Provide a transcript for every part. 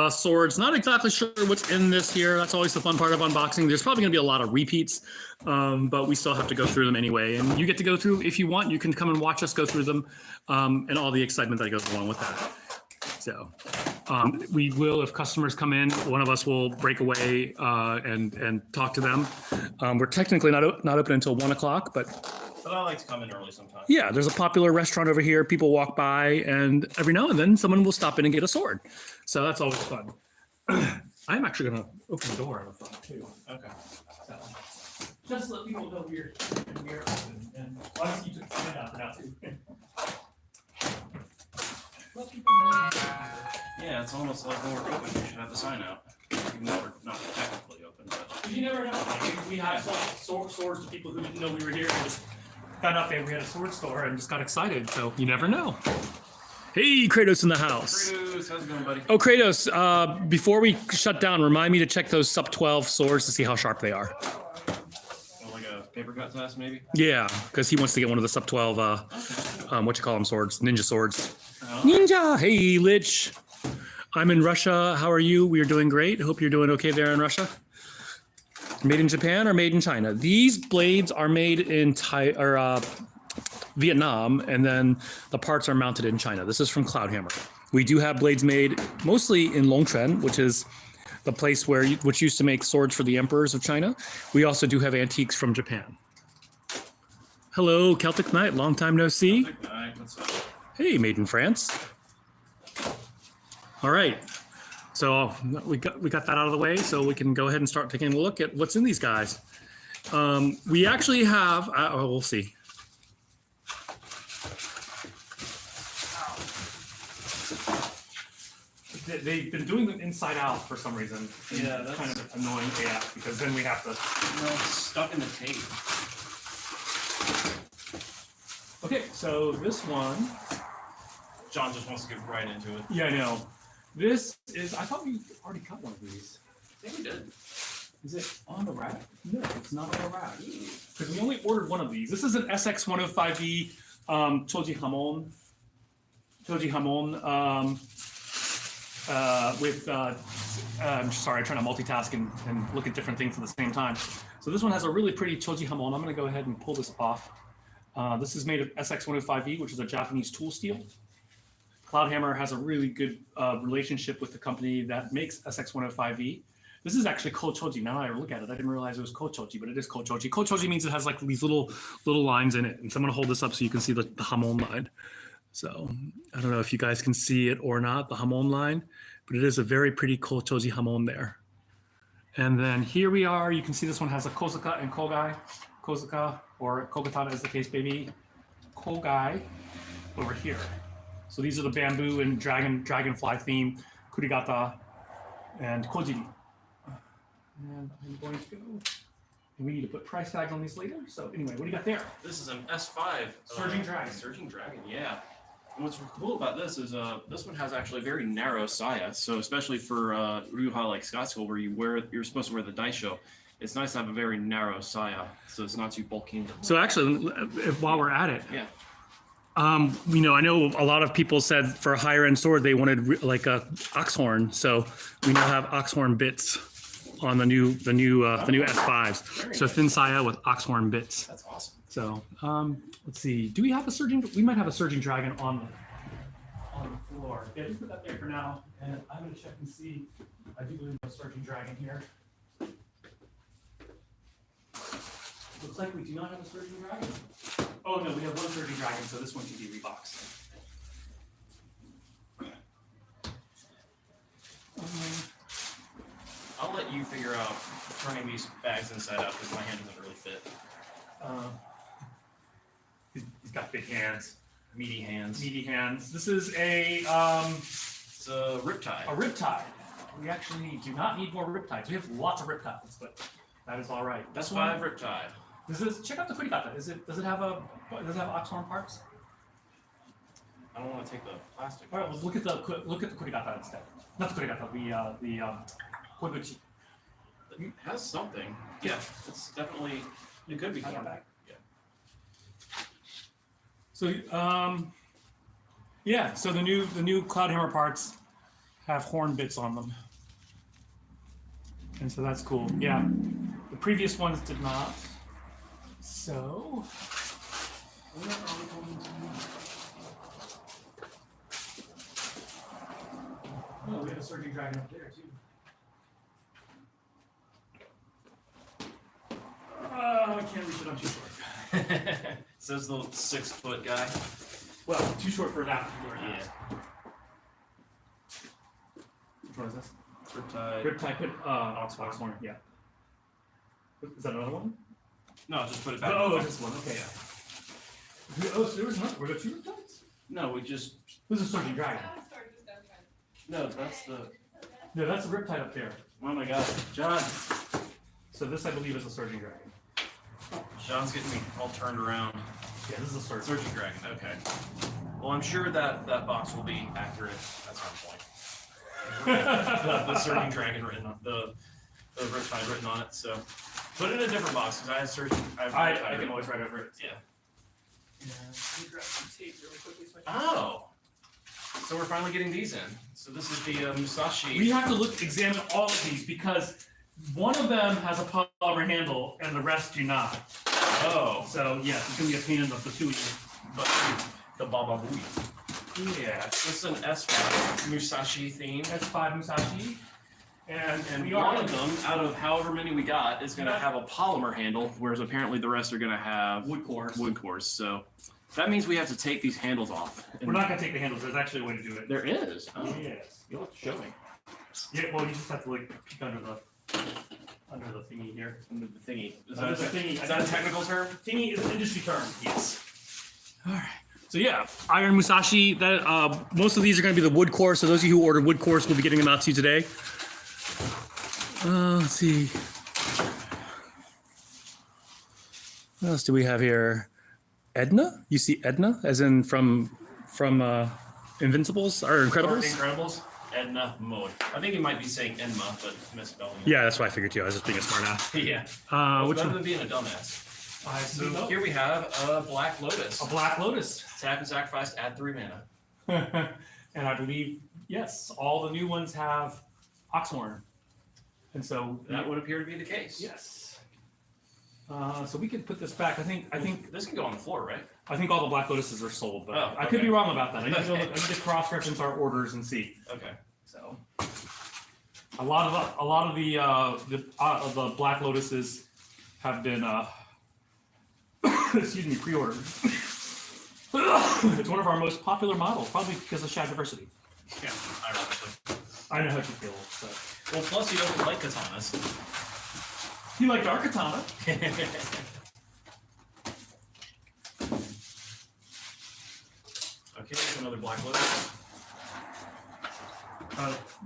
swords. Not exactly sure what's in this here. That's always the fun part of unboxing. There's probably going to be a lot of repeats, but we still have to go through them anyway. And you get to go through, if you want, you can come and watch us go through them and all the excitement that goes along with that. So we will, if customers come in, one of us will break away and talk to them. We're technically not open until 1 o'clock, but I like to come in early sometimes. yeah, there's a popular restaurant over here. People walk by, and every now and then someone will stop in and get a sword. So that's always fun. I'm actually going to open the door in the front too. Okay. So, just let people know we're open. And obviously you took the sign out for now too. Let people know. Yeah, it's almost like when we're open, we should have the sign out. Even though we're not technically open. But You never know. We have swords to people who didn't know we were here. And just found out that we had a sword store and just got excited. So you never know. Hey, Kratos in the house. Kratos, how's it going, buddy? Oh, Kratos, before we shut down, remind me to check those sub 12 swords to see how sharp they are. Like a paper cut test, maybe? Yeah, because he wants to get one of the sub 12, what you call them, swords, ninja swords. Ninja! Hey, Lich. I'm in Russia. How are you? We are doing great. Hope you're doing okay there in Russia. Made in Japan or made in China? These blades are made in Vietnam, and then the parts are mounted in China. This is from Cloudhammer. We do have blades made mostly in Longchen, which is the place which used to make swords for the emperors of China. We also do have antiques from Japan. Hello, Celtic Knight. Long time no see. Celtic Knight, what's up? Hey, made in France. All right. So we got that out of the way, so we can go ahead and start taking a look at what's in these guys. We actually have. We'll see. They've been doing them inside out for some reason. Yeah, that's kind of annoying AF because then we have to. No, it's stuck in the tape. Okay, so this one. John just wants to get right into it. Yeah, I know. This is. I thought we already cut one of these. I think we did. Is it on the rack? No, it's not on the rack. Because we only ordered one of these. This is an SX105E Choji Hamon. With, I'm sorry, I'm trying to multitask and look at different things at the same time. So this one has a really pretty Choji Hamon. I'm going to go ahead and pull this off. This is made of SX105E, which is a Japanese tool steel. Cloudhammer has a really good relationship with the company that makes SX105E. This is actually Kochoji. Now that I look at it, I didn't realize it was Kochoji, but it is Kochoji. Kochoji means it has like these little lines in it. And so I'm going to hold this up so you can see the Hamon line. So I don't know if you guys can see it or not, the Hamon line, but it is a very pretty Kochoji Hamon there. And then here we are. You can see this one has a Kozuka and Kogai. Kozuka or Kogatana is the case, baby. Kogai over here. So these are the bamboo and dragonfly theme, Kurigata and Kojiri. And I'm going to go. And we need to put price tags on these later. So anyway, what do you got there? This is an S5. Surging Dragon. Surging Dragon, yeah. And what's cool about this is this one has actually a very narrow saya. So especially for Ryuha like Scott School, where you're supposed to wear the daisho, it's nice to have a very narrow saya, so it's not too bulky. So actually, while we're at it, yeah. I know a lot of people said for a higher end sword they wanted like a ox horn. So we now have ox horn bits on the new S5s. So thin saya with ox horn bits. That's awesome. So let's see. Do we have a surging? We might have a surging dragon on the floor. Yeah, just put that there for now. And I'm going to check and see. I do believe there's a surging dragon here. Looks like we do not have a surging dragon. Oh no, we have one surging dragon, so this one can be reboxed. I'll let you figure out turning these bags inside out because my hand doesn't really fit. He's got big hands. Meaty hands. Meaty hands. This is a it's a riptide. A riptide. We actually do not need more riptides. We have lots of riptides, but that is all right. That's why riptide. Check out the Kurigata. Does it have oxhorn parts? I don't want to take the plastic. All right, well, look at the Kurigata instead. Not the Kurigata, the Koiguchi. It has something. Yeah, it's definitely. It could be coming back. Yeah. So yeah, so the new Cloudhammer parts have horn bits on them. And so that's cool. Yeah. The previous ones did not. So where are we going to? Oh, we have a surging dragon up there too. Oh, I can't reach it. I'm too short. Says the 6-foot guy. Well, too short for that. Yeah. Which one is this? Riptide. Riptide put Oxhorn, yeah. Is that another one? No, just put it back. Oh, this one. Okay, yeah. Oh, so there was another. Were there 2 Riptides? No, we just. This is a surging dragon. No, that's the. No, that's a Riptide up there. Oh my god, John. So this, I believe, is a surging dragon. John's getting me all turned around. Yeah, this is a surging. Surging dragon. Okay. Well, I'm sure that box will be accurate at some point. the surging dragon written on the Riptide written on it. So put it in a different box because I have surging. I can always write over it. Yeah. Yeah. Let me grab some tape really quickly. So Oh. So we're finally getting these in. So this is the Musashi. we have to examine all of these because one of them has a polymer handle and the rest do not. Oh. So yes, it's gonna be a pain in the patootie. But the Baba Booey. Yeah. This is an S5 Musashi theme. S5 Musashi. And And we one are of them, out of however many we got, is going to have a polymer handle, whereas apparently the rest are going to have wood cores. wood cores. So that means we have to take these handles off. And We're not gonna take the handles. There's actually a way to do it. There is. Oh. Yes. You'll have to show me. Yeah. Well, you just have to like peek under the thingy here. Under the thingy. Is Under that, the thingy. is that a technical term? Thingy is an industry term. Yes. All right. So yeah, Iron Musashi. That most of these are going to be the wood core. So those of you who ordered wood cores will be getting them out to you today. Let's see. What else do we have here? Edna? You see Edna, as in from Invincibles or Incredibles? Incredibles. Edna mode. I think he might be saying Enma, but misspelling it. Yeah, that's what I figured too. I was just being a smart ass. Yeah. Which Better one? than being a dumbass. So So here we have a Black Lotus. a Black Lotus. Tap and sacrifice, add 3 mana. And I believe, yes, all the new ones have Oxhorn. And so That would appear to be the case. yes. So we could put this back. I think This can go on the floor, right? all the Black Lotuses are sold, but Oh, I could be okay. wrong about that. I need to cross-reference our orders and see. Okay. So a lot of the Black Lotuses have been excuse me, pre-ordered. It's one of our most popular models, probably because of shad diversity. Yeah, ironically. I know how you feel. So. Well, plus you don't like katanas. You liked our katana. Okay, there's another Black Lotus.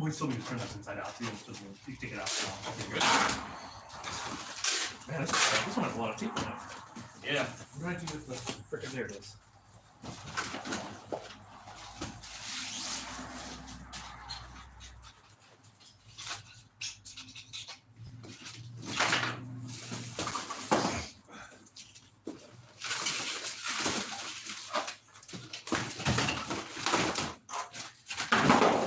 We still need to turn this inside out too. So you can take it out. Okay, good. Man, this one has a lot of teeth in it. Yeah. What did I do with the frickin' there it is?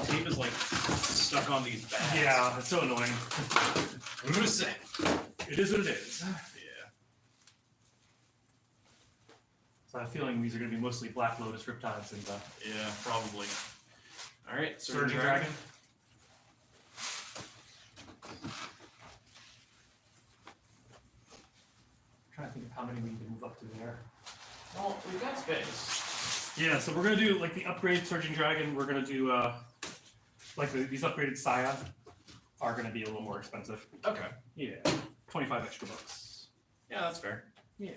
Tape is like stuck on these bags. Yeah, it's so annoying. Ruse. It is what it is. Yeah. So I have a feeling these are going to be mostly Black Lotus Riptides and Yeah, probably. All right, Surging Dragon. Trying to think of how many we can move up to there. Well, we've got space. Yeah, so we're gonna do like the upgraded Surging Dragon. We're gonna do like these upgraded Saya are gonna be a little more expensive. Okay. Yeah, 25 extra bucks. Yeah, that's fair. Yeah.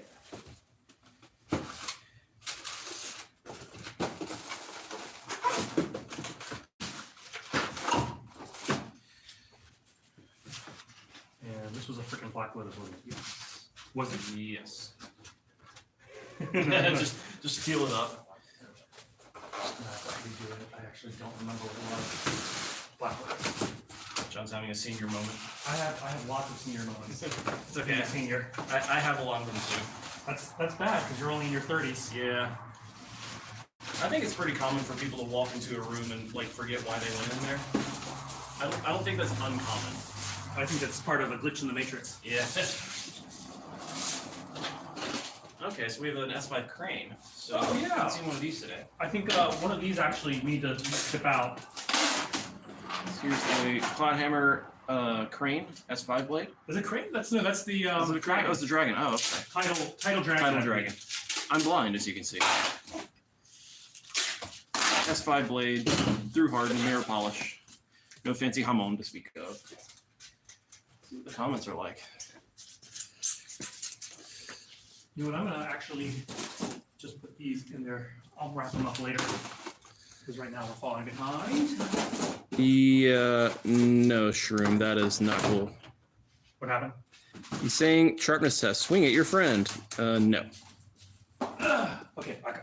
And this was a freaking Black Lotus, wasn't it? Yes. Was it? Yes. just feel it up. I actually don't remember what it was. Black Lotus. John's having a senior moment. I have lots of senior moments. It's Being okay. a senior. I have a lot of them too. That's bad because you're only in your 30s. Yeah. I think it's pretty common for people to walk into a room and like forget why they went in there. I don't think that's uncommon. I think that's part of a glitch in the matrix. Yeah. Okay, so we have an S5 crane. So Oh, yeah. I haven't seen one of these today. I think one of these actually need to ship out. So here's the Cloudhammer crane S5 blade. Is it crane? That's the Is it a crane? dragon. Oh, it's the dragon. Oh, okay. Title dragon. Title dragon. I'm blind, as you can see. S5 blade, through hardened, mirror polish. No fancy hamon to speak of. See what the comments are like. You know what? I'm gonna actually just put these in there. I'll wrap them up later because right now we're falling behind. Yeah, no, Shroom, that is not cool. What happened? He's saying sharpness test. Swing at your friend. No. Okay, I can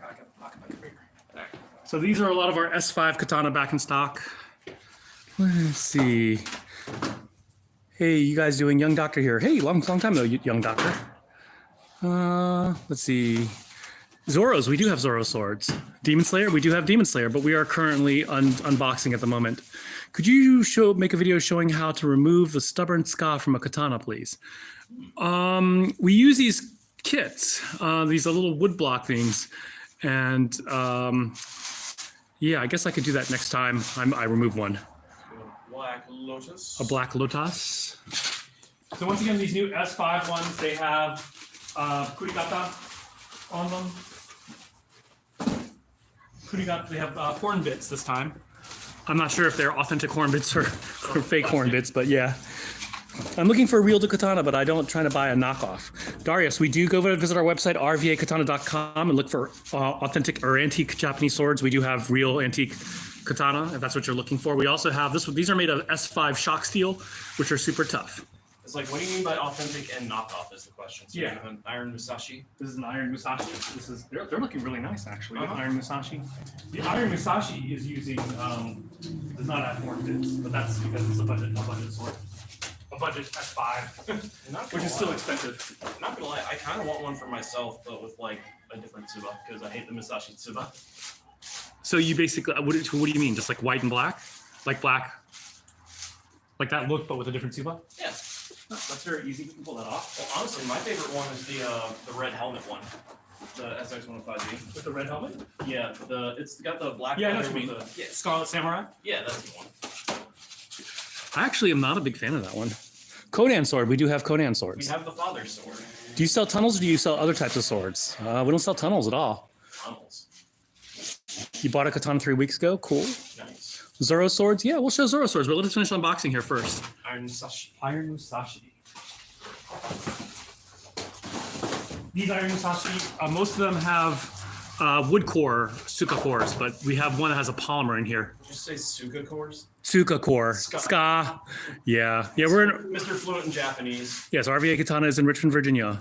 bigger. So these are a lot of our S5 katana back in stock. Let's see. Hey, you guys doing? Young Doctor here. Hey, long time though, Young Doctor. Let's see. Zoros, we do have Zoro swords. Demon Slayer, we do have Demon Slayer, but we are currently unboxing at the moment. Could you make a video showing how to remove the stubborn ska from a katana, please? We use these kits, these little wood block things, and yeah, I guess I could do that next time I remove one. Black Lotus. A Black Lotus. So once again, these new S5 ones, they have kurigata on them. They have horn bits this time. I'm not sure if they're authentic horn bits or fake horn bits, but yeah. I'm looking for a real katana, but I don't try to buy a knockoff. Darius, we do go visit our website, rvakatana.com, and look for authentic or antique Japanese swords. We do have real antique katana, if that's what you're looking for. We also have this. These are made of S5 shock steel, which are super tough. It's like, what do you mean by authentic and knockoff is the question. So Yeah. you have an Iron Musashi. This is an Iron Musashi. They're looking really nice actually. The Iron Musashi. The Iron Musashi is using does not have horn bits, but that's because it's a budget sword, a budget S5, which is still expensive. I'm not gonna lie, I kind of want one for myself, but with like a different tsuba, because I hate the Musashi tsuba. So you basically, what do you mean? Just like white and black, like that look, but with a different tsuba? Yeah. That's very easy. You can pull that off. Well, honestly, my favorite one is the red helmet one, the SX-105V. With the red helmet? Yeah, it's got the black. Yeah, I know leather what you mean. with the- Scarlet Samurai? Yeah, that's the one. I actually am not a big fan of that one. Conan sword. We do have Conan We swords. have the father's sword. Do you sell tunnels or do you sell other types of swords? We don't sell tunnels at all. Tunnels. You bought a katana 3 weeks ago? Cool. Nice. Zoro swords? Yeah, we'll show Zoro swords, but let's finish unboxing here first. Iron Musashi. Iron Musashi. These Iron Musashi, most of them have wood core, Suka cores, but we have one that has a polymer in here. Did you say Suga cores? Suka core. Ska. Yeah. Yeah, we're in. Mr. Fluent in Japanese. Yes, RVA Katana is in Richmond, Virginia.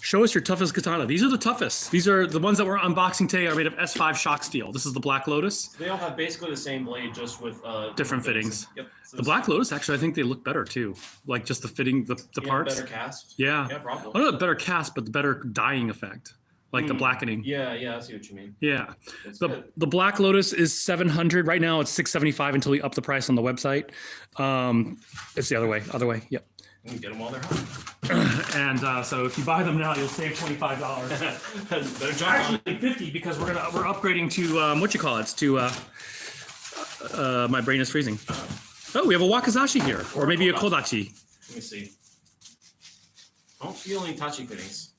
Show us your toughest katana. These are the toughest. These are the ones that we're unboxing today are made of S5 shock steel. This is the Black Lotus. They all have basically the same blade, just with Different fittings. Yep. So The Black Lotus, actually, I think they look better too. Like just the fitting, the parts. better cast. Yeah. Yeah, probably. I don't know the better cast, but the better dyeing effect. Like the blackening. Yeah, I see what you mean. Yeah. It's The good. the Black Lotus is $700. Right now it's $675 until we up the price on the website. It's the other way. Yep. You can get them while they're hot. And so if you buy them now, you'll save $25. Better jump on it. Actually, 50 because we're upgrading to what you call it? To my brain is freezing. Oh, we have a Wakazashi here, or maybe a Kodachi. Let me see. I don't feel any touchy fittings.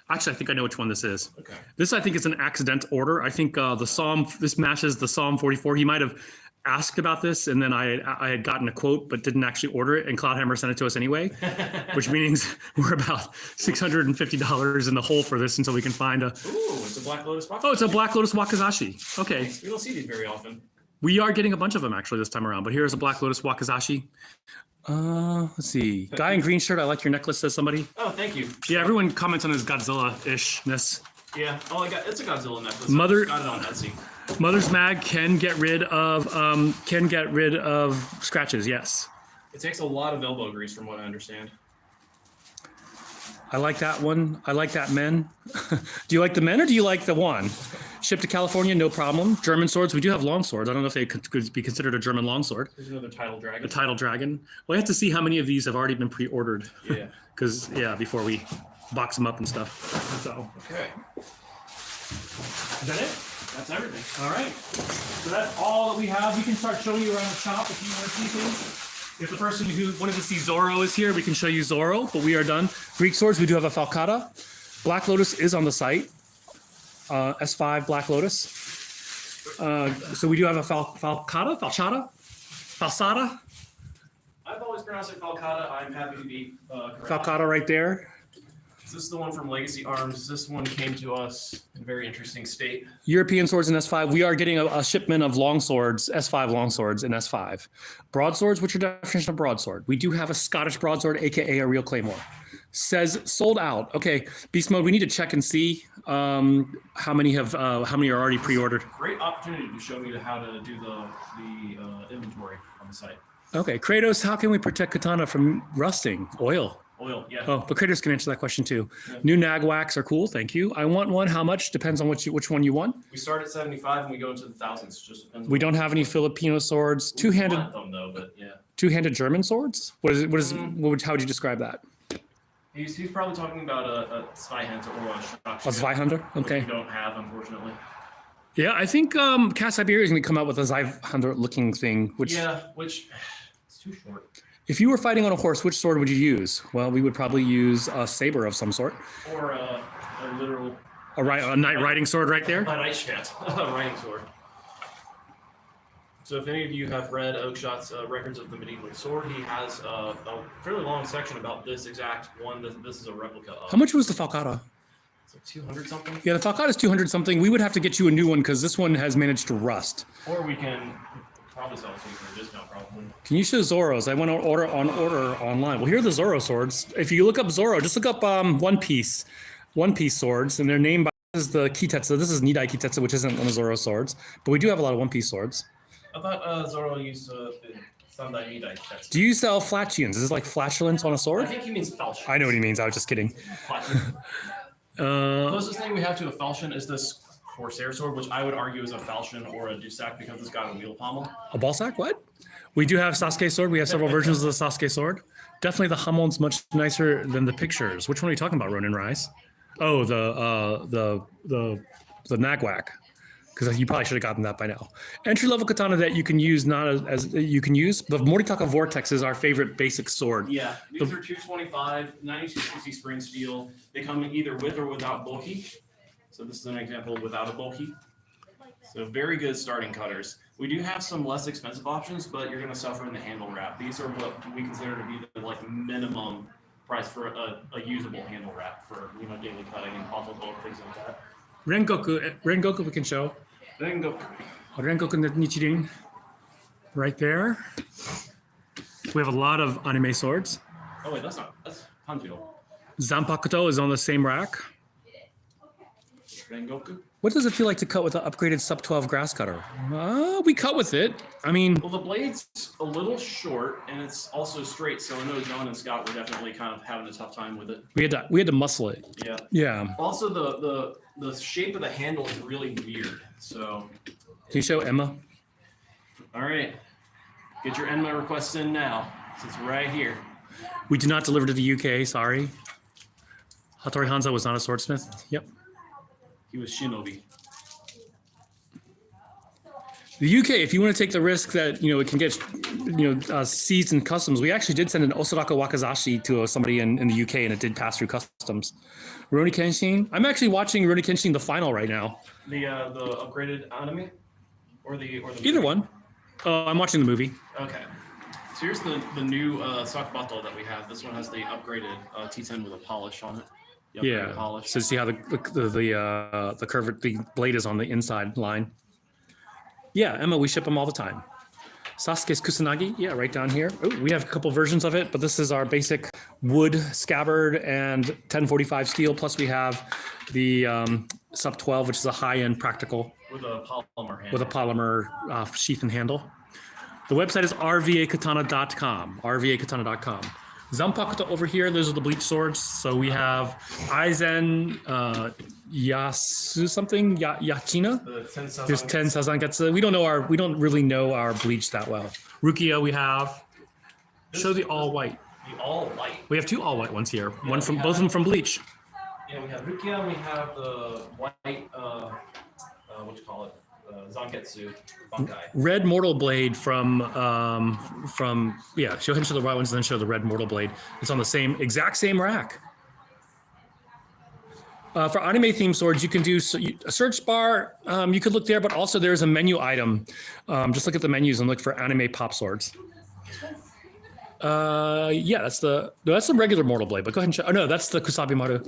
Actually, I think I know which one this is. Okay. This, I think, is an accident order. I think this matches the Psalm 44. He might have asked about this, and then I had gotten a quote, but didn't actually order it, and Cloudhammer sent it to us anyway, which means we're about $650 in the hole for this until we can find a... Ooh, it's a Black Lotus box. Oh, it's a Black Lotus Wakazashi. Okay. We don't see these very often. We are getting a bunch of them, actually, this time around, but here's a Black Lotus Wakazashi. Let's see. Guy in green shirt, I like your necklace, says somebody. Oh, thank you. Yeah, everyone comments on his Godzilla-ishness. Yeah. Oh, it's a Godzilla necklace. Mother- I got it on Etsy. Mother's Mag can get rid of scratches. Yes, It takes a lot of elbow grease, from what I understand. I like that one. I like that men. Do you like the men or do you like the one? Shipped to California, no problem. German swords, we do have longswords. I don't know if they could be considered a German longsword. There's another title dragon. A title dragon. Well, I have to see how many of these have already been pre-ordered. Yeah. Because, yeah, before we box them up and stuff. So. Okay. Is that it? That's everything. All right. So that's all that we have. We can start showing you around the shop if you want to see things. If the person who wanted to see Zoro is here, we can show you Zoro, but we are done. Greek swords, we do have a Falcata. Black Lotus is on the site. S5 Black Lotus. So we do have a Falcata? Falsata? I've always pronounced it Falcata. I'm happy to be correct. Falcata right there. This is the one from Legacy Arms. This one came to us in a very interesting state. European swords in S5. We are getting a shipment of longswords, S5 longswords in S5. Broadswords, what's your definition of broadsword? We do have a Scottish broadsword, aka a real claymore. Says sold out. Okay, Beast Mode, we need to check and see how many are already pre-ordered. Great opportunity to show me how to do the inventory on the site. Okay, Kratos, how can we protect Katana from rusting? Oil. Oil, yeah. Oh, but Kratos can answer that question too. Yeah. New nag wax are cool, thank you. I want one. How much? Depends on which one you want. We start at 75 and we go into the thousands. Just depends. We don't have any Filipino swords. We Two-handed. want them though, but yeah. Two-handed German swords? How would you describe that? He's probably talking about a Zweihand or a shock. A Zweihänder? Okay. Which we don't have, unfortunately. Yeah, I think Cat Siberia is going to come out with a Zweihänder looking thing. Which, which it's too short. if you were fighting on a horse, which sword would you use? Well, we would probably use a saber of some sort. Or a literal. A knight riding sword right there. A Reichschwert, a riding sword. So if any of you have read Oakshot's Records of the Medieval Sword, he has a fairly long section about this exact one. This is a replica of. How much was the Falcata? It's like 200 something. Yeah, the Falcata is 200 something. We would have to get you a new one because this one has managed to rust. Or we can probably sell it to you for a discount, probably. Can you show Zoros? I want to order online. Well, here are the Zoro swords. If you look up Zoro, just look up One Piece swords, and they're named by, this is the Kitetsu. This is Nidai Kitetsu, which isn't one of Zoro's swords, but we do have a lot of One Piece swords. I thought Zoro used the Sandai Nidai. Do you sell flatulence? Is this like flatulence on a I sword? think he means falchion. I know what he means. I was just kidding. The closest thing we have to a falchion is this Corsair sword, which I would argue is a falchion or a Dusak because it's got a wheel pommel. A ball sack? What? We do have Sasuke sword. We have several versions of the Sasuke sword. Definitely the Hamon's much nicer than the pictures. Which one are you talking about, Ronin Rise? Oh, the Nagwak. Because you probably should have gotten that by now. Entry level katana that you can use, not as you can use. The Moritaka Vortex is our favorite basic sword. Yeah, these are 225, 9260 spring steel. They come either with or without bulky. So this is an example without a bulky. So very good starting cutters. We do have some less expensive options, but you're going to suffer in the handle wrap. These are what we consider to be the minimum price for a usable handle wrap for daily cutting and auto load, things like that. Rengoku we can show. Rengoku no Nichirin. Right there. We have a lot of anime swords. Oh wait, that's Hanjiro. Zanpakuto is on the same rack. Rengoku. What does it feel like to cut with an upgraded sub 12 grass cutter? We cut with it. I mean, well, the blade's a little short and it's also straight, so I know John and Scott were definitely kind of having a tough time with it. we had to muscle it. Yeah. Yeah. Also, the shape of the handle is really weird. So. Can you show Emma? All right. Get your Enma requests in now. It's right here. We did not deliver to the UK. Sorry. Hattori Hanzo was not a swordsmith. Yep. He was Shinobi. The UK, if you want to take the risk that it can get seized in customs, we actually did send an Osaraka Wakazashi to somebody in the UK, and it did pass through customs. Rurouni Kenshin. I'm actually watching Rurouni Kenshin the final right now. The upgraded anime, or the either one. I'm watching the movie. Okay. So here's the new Sakabato that we have. This one has the upgraded T10 with a polish on it. Yeah. Polish. So see how the blade is on the inside line. Yeah, Emma, we ship them all the time. Sasuke's Kusanagi, yeah, right down here. Ooh, we have a couple versions of it, but this is our basic wood scabbard and 1045 steel. Plus we have the sub 12, which is a high-end practical. With a polymer handle. With a polymer sheath and handle. The website is rvakatana.com, rvakatana.com. Zanpakuto over here, those are the Bleach swords. So we have Aizen, Yasu something, Yachina. The 10 There's 10 Sazangetsu. We don't really know our Bleach that well. Rukia we have. Show the all white. The all white. We have 2 all white ones here. Yeah, One from both of them from Bleach. Yeah, we have Rukia and we have the white, what you call it? Zangetsu Bankai. Red Mortal Blade from yeah, show him show the white ones and then show the red Mortal Blade. It's on the exact same rack. For anime theme swords, you can do a search bar. You could look there, but also there's a menu item. Just look at the menus and look for anime pop swords. Yeah, that's the regular Mortal Blade. But go ahead and show. Oh no, that's the Kusabi Maru.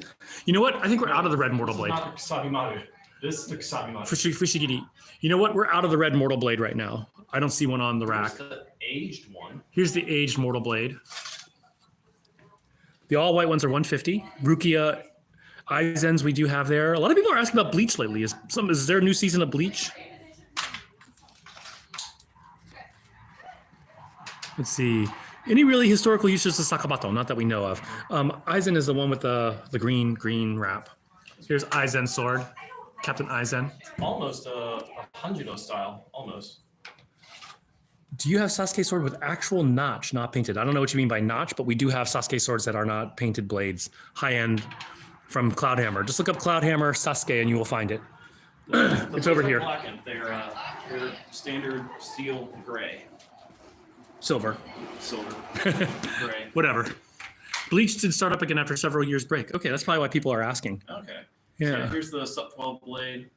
You know what? I think we're out of the red Mortal Blade. Not the Kusabi Maru. This is the Kusabi Maru. Fushigiri. You know what? We're out of the red Mortal Blade right now. I don't see one on the rack. Here's the aged one. Here's the aged Mortal Blade. The all white ones are 150. Rukia. Eizens we do have there. A lot of people are asking about Bleach lately. Is there a new season of Bleach? Let's see. Any really historical uses of Sakabato? Not that we know of. Aizen is the one with the green wrap. Here's Aizen sword. Captain Aizen. Almost a Hanjuno style. Almost. Do you have Sasuke sword with actual notch, not painted? I don't know what you mean by notch, but we do have Sasuke swords that are not painted blades. High end. From Cloudhammer. Just look up Cloudhammer Sasuke and you will find it. It's over here. Blackened. They're standard steel gray. Silver. Gray. Whatever. Bleach did start up again after several years break. Okay, that's probably why people are asking. Okay. Yeah. So here's the sub 12 blade.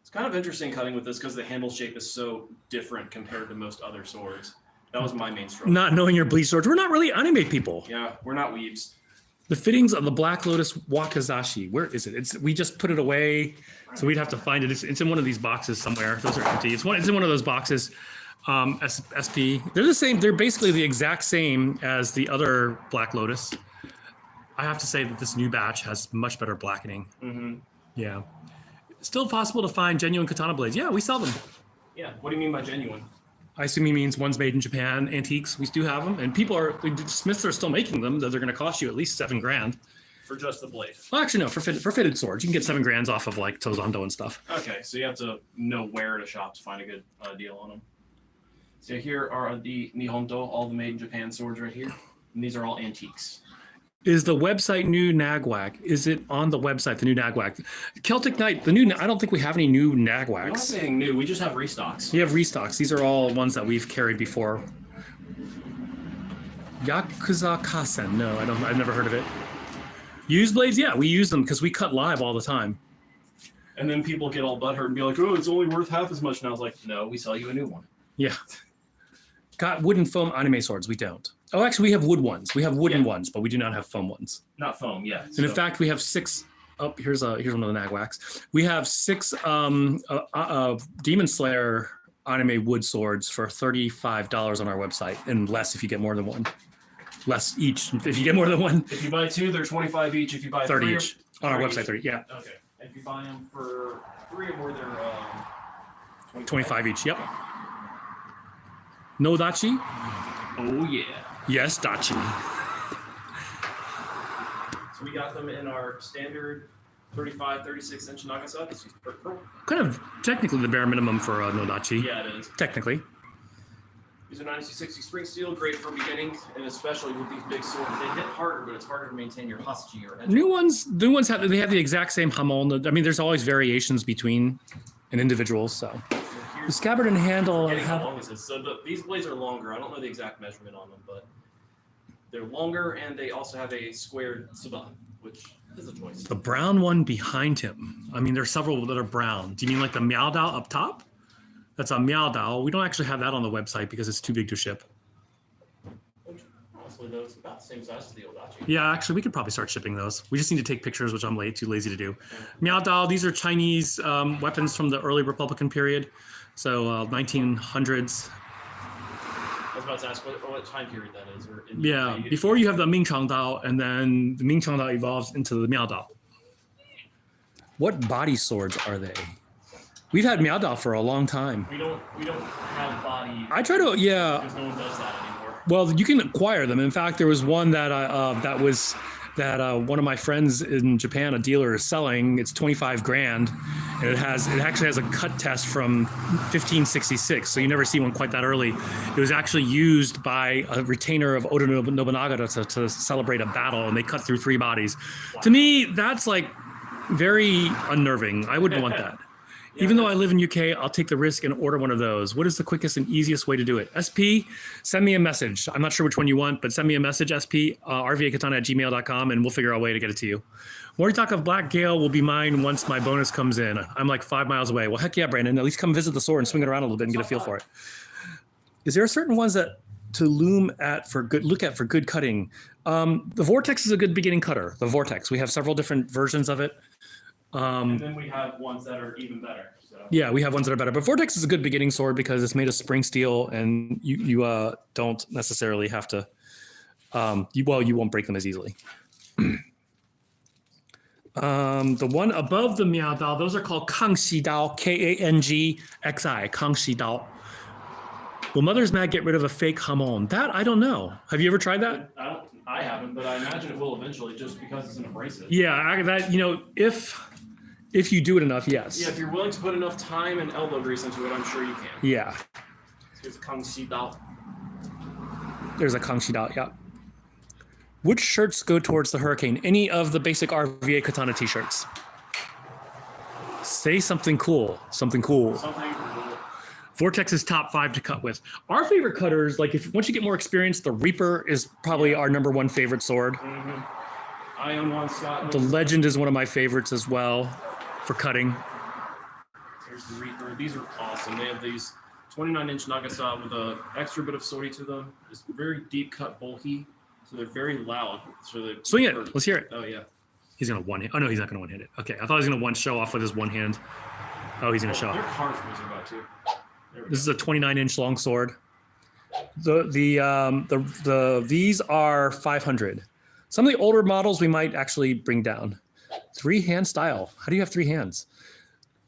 It's kind of interesting cutting with this because the handle shape is so different compared to most other swords. That was my main struggle. Not knowing your Bleach swords. We're not really anime people. Yeah, we're not weebs. The fittings of the Black Lotus Wakazashi. Where is it? We just put it away, so we'd have to find it. It's in one of these boxes somewhere. Those are empty. It's in one of those boxes. SP. They're the same. They're basically the exact same as the other Black Lotus. I have to say that this new batch has much better blackening. Mm-hmm. Yeah. Still possible to find genuine katana blades. Yeah, we sell them. Yeah. What do you mean by genuine? I assume he means ones made in Japan, antiques. We do have them, and Smiths are still making them. Though they're going to cost you at least $7,000 for just the blade. Well, actually, no, for fitted swords, you can get $7,000 off of like Tozondo and stuff. Okay, so you have to know where to shop to find a good deal on them. So here are the Nihonto, all the made in Japan swords right here, and these are all antiques. Is the website new Nagwac? Is it on the website, the new Nagwac? Celtic Knight, the new, I don't think we have any new We don't have Nagwacs. anything new. We just have restocks. We have restocks. These are all ones that we've carried before. Yakuza Kasen. No, I've never heard of it. Used blades? Yeah, we use them because we cut live all the time. And then people get all butthurt and be like, oh, it's only worth half as much. And I was like, no, we sell you a new one. Yeah. Got wooden foam anime swords. We don't. Oh, actually, we have wood ones. We have wooden ones, but we do not have foam ones. Not foam, yeah. And in fact, we have 6. Oh, here's one of the Nagwacs. We have 6 Demon Slayer anime wood swords for $35 on our website, and less if you get more than one. Less each if you get more than one. If you buy 2, they're 25 each. If you buy 30 3 each on our website. 30, yeah. Okay. If you buy them for 3 or more, they're 25 each. Yep. No dachi? Oh yeah. Yes, dachi. So we got them in our standard 35, 36-inch Nagasa. This is purple. Kind of technically the bare minimum for no dachi. Yeah, it is. Technically. These are 9260 spring steel, great for beginning, and especially with these big swords. They hit harder, but it's harder to maintain your Hasachi or edge. New ones have the exact same hamon. I mean, there's always variations between an individual. So the scabbard and handle How long is this? So these blades are longer. I don't know the exact measurement on them, but they're longer, and they also have a squared saban, which is a choice. The brown one behind him. I mean, there's several that are brown. Do you mean like the Miao Dao up top? That's a Miao Dao. We don't actually have that on the website because it's too big to ship. Honestly, though, it's about the same size as the Odachi. Yeah, actually, we could probably start shipping those. We just need to take pictures, which I'm too lazy to do. Miao Dao, these are Chinese weapons from the early Republican period. So 1900s. I was about to ask what time period that is. Yeah, before you have the Ming Chang Dao, and then the Ming Chang Dao evolves into the Miao Dao. What body swords are they? We've had Miao Dao for a long time. We don't have body. I try to, yeah. Because no one does that anymore. Well, you can acquire them. In fact, there was one that that was that one of my friends in Japan, a dealer, is selling. It's 25 grand, and it actually has a cut test from 1566. So you never see one quite that early. It was actually used by a retainer of Oda Nobunaga to celebrate a battle, and they cut through 3 bodies. Wow. To me, that's like very unnerving. I wouldn't want that. Even though I live in UK, I'll take the risk and order one of those. What is the quickest and easiest way to do it? SP, send me a message. I'm not sure which one you want, but send me a message, SP, rvakatana@gmail.com, and we'll figure out a way to get it to you. Moritalk of Black Gale will be mine once my bonus comes in. I'm like 5 miles away. Well, heck yeah, Brandon. At least come visit the store and swing it around a little bit and get a feel for it. Is there certain ones that to look at for good cutting? The Vortex is a good beginning cutter. The Vortex. We have several different versions of it. And then we have ones that are even better. So. Yeah, we have ones that are better. But Vortex is a good beginning sword because it's made of spring steel, and you don't necessarily have to. You won't break them as easily. The one above the Miao Dao, those are called Kangxi Dao, Kangxi, Kangxi Dao. Will Mother's Mag get rid of a fake hamon? That I don't know. Have you ever tried that? I haven't, but I imagine it will eventually, just because it's an abrasive. Yeah, if you do it enough, yes. Yeah, if you're willing to put enough time and elbow grease into it, I'm sure you can. Yeah. Here's Kangxi Dao. There's a Kangxi Dao, yeah. Which shirts go towards the Hurricane? Any of the basic RVA Katana t-shirts. Say something cool. Something cool. Something cool. Vortex is top 5 to cut with. Our favorite cutters, like once you get more experience, the Reaper is probably our #1 favorite sword. Mm-hmm. I own one, Scott. The Legend is one of my favorites as well for cutting. Here's the Reaper. These are awesome. They have these 29-inch Nagasa with an extra bit of sortie to them. It's very deep cut bulky, so they're very loud. So swing it. Let's hear it. Oh yeah. He's gonna one hit. Oh no, he's not gonna one hit it. Okay, I thought he was gonna show off with his one hand. Oh, he's gonna show off. They're carved from about too. This is a 29-inch long sword. These are 500. Some of the older models we might actually bring down. 3-hand style. How do you have 3 hands?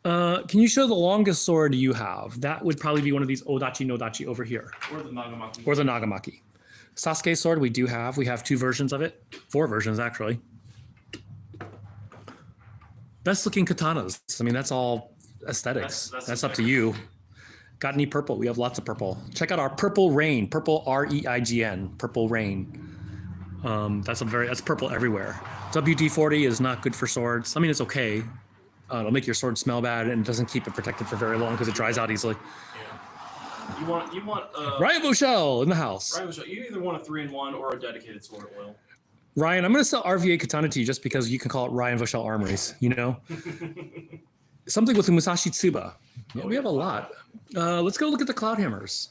Can you show the longest sword you have? That would probably be one of these Odachi Nodachi over here. Or the Nagamaki. Or the Nagamaki. Sasuke sword we do have. We have 2 versions of it. 4 versions actually. Best looking katanas. I mean, that's all aesthetics. That's up to you. Got any purple? We have lots of purple. Check out our Purple Rain. Purple REIGN. Purple Rain. That's purple everywhere. WD-40 is not good for swords. I mean, it's okay. It'll make your sword smell bad and it doesn't keep it protected for very long because it dries out easily. Yeah. You want Ryan Voshell in the house. Ryan Voshell, you either want a 3-in-1 or a dedicated sword oil. Ryan, I'm going to sell RVA Katana to you just because you can call it Ryan Voshell Armories, you know? Something with the Musashi Tsuba. Yeah, we have a lot. Let's go look at the Cloudhammers.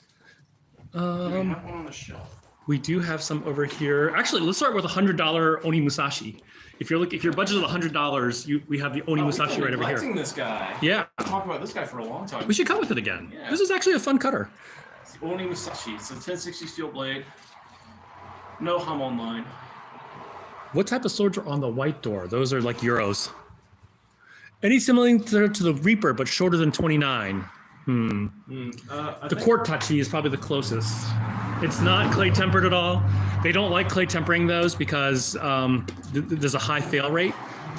We have one on the shelf. We do have some over here. Actually, let's start with a $100 Oni Musashi. If your budget is $100, we have the Oni Musashi right over here. This guy. Yeah. I've talked about this guy for a long time. We should cut with it again. Yeah. This is actually a fun cutter. It's the Oni Musashi. It's a 1060 steel blade. No hamon line. What type of swords are on the white door? Those are like Euros. Any similar to the Reaper, but shorter than 29? The Court Tachi is probably the closest. It's not clay tempered at all. They don't like clay tempering those because there's a high fail rate.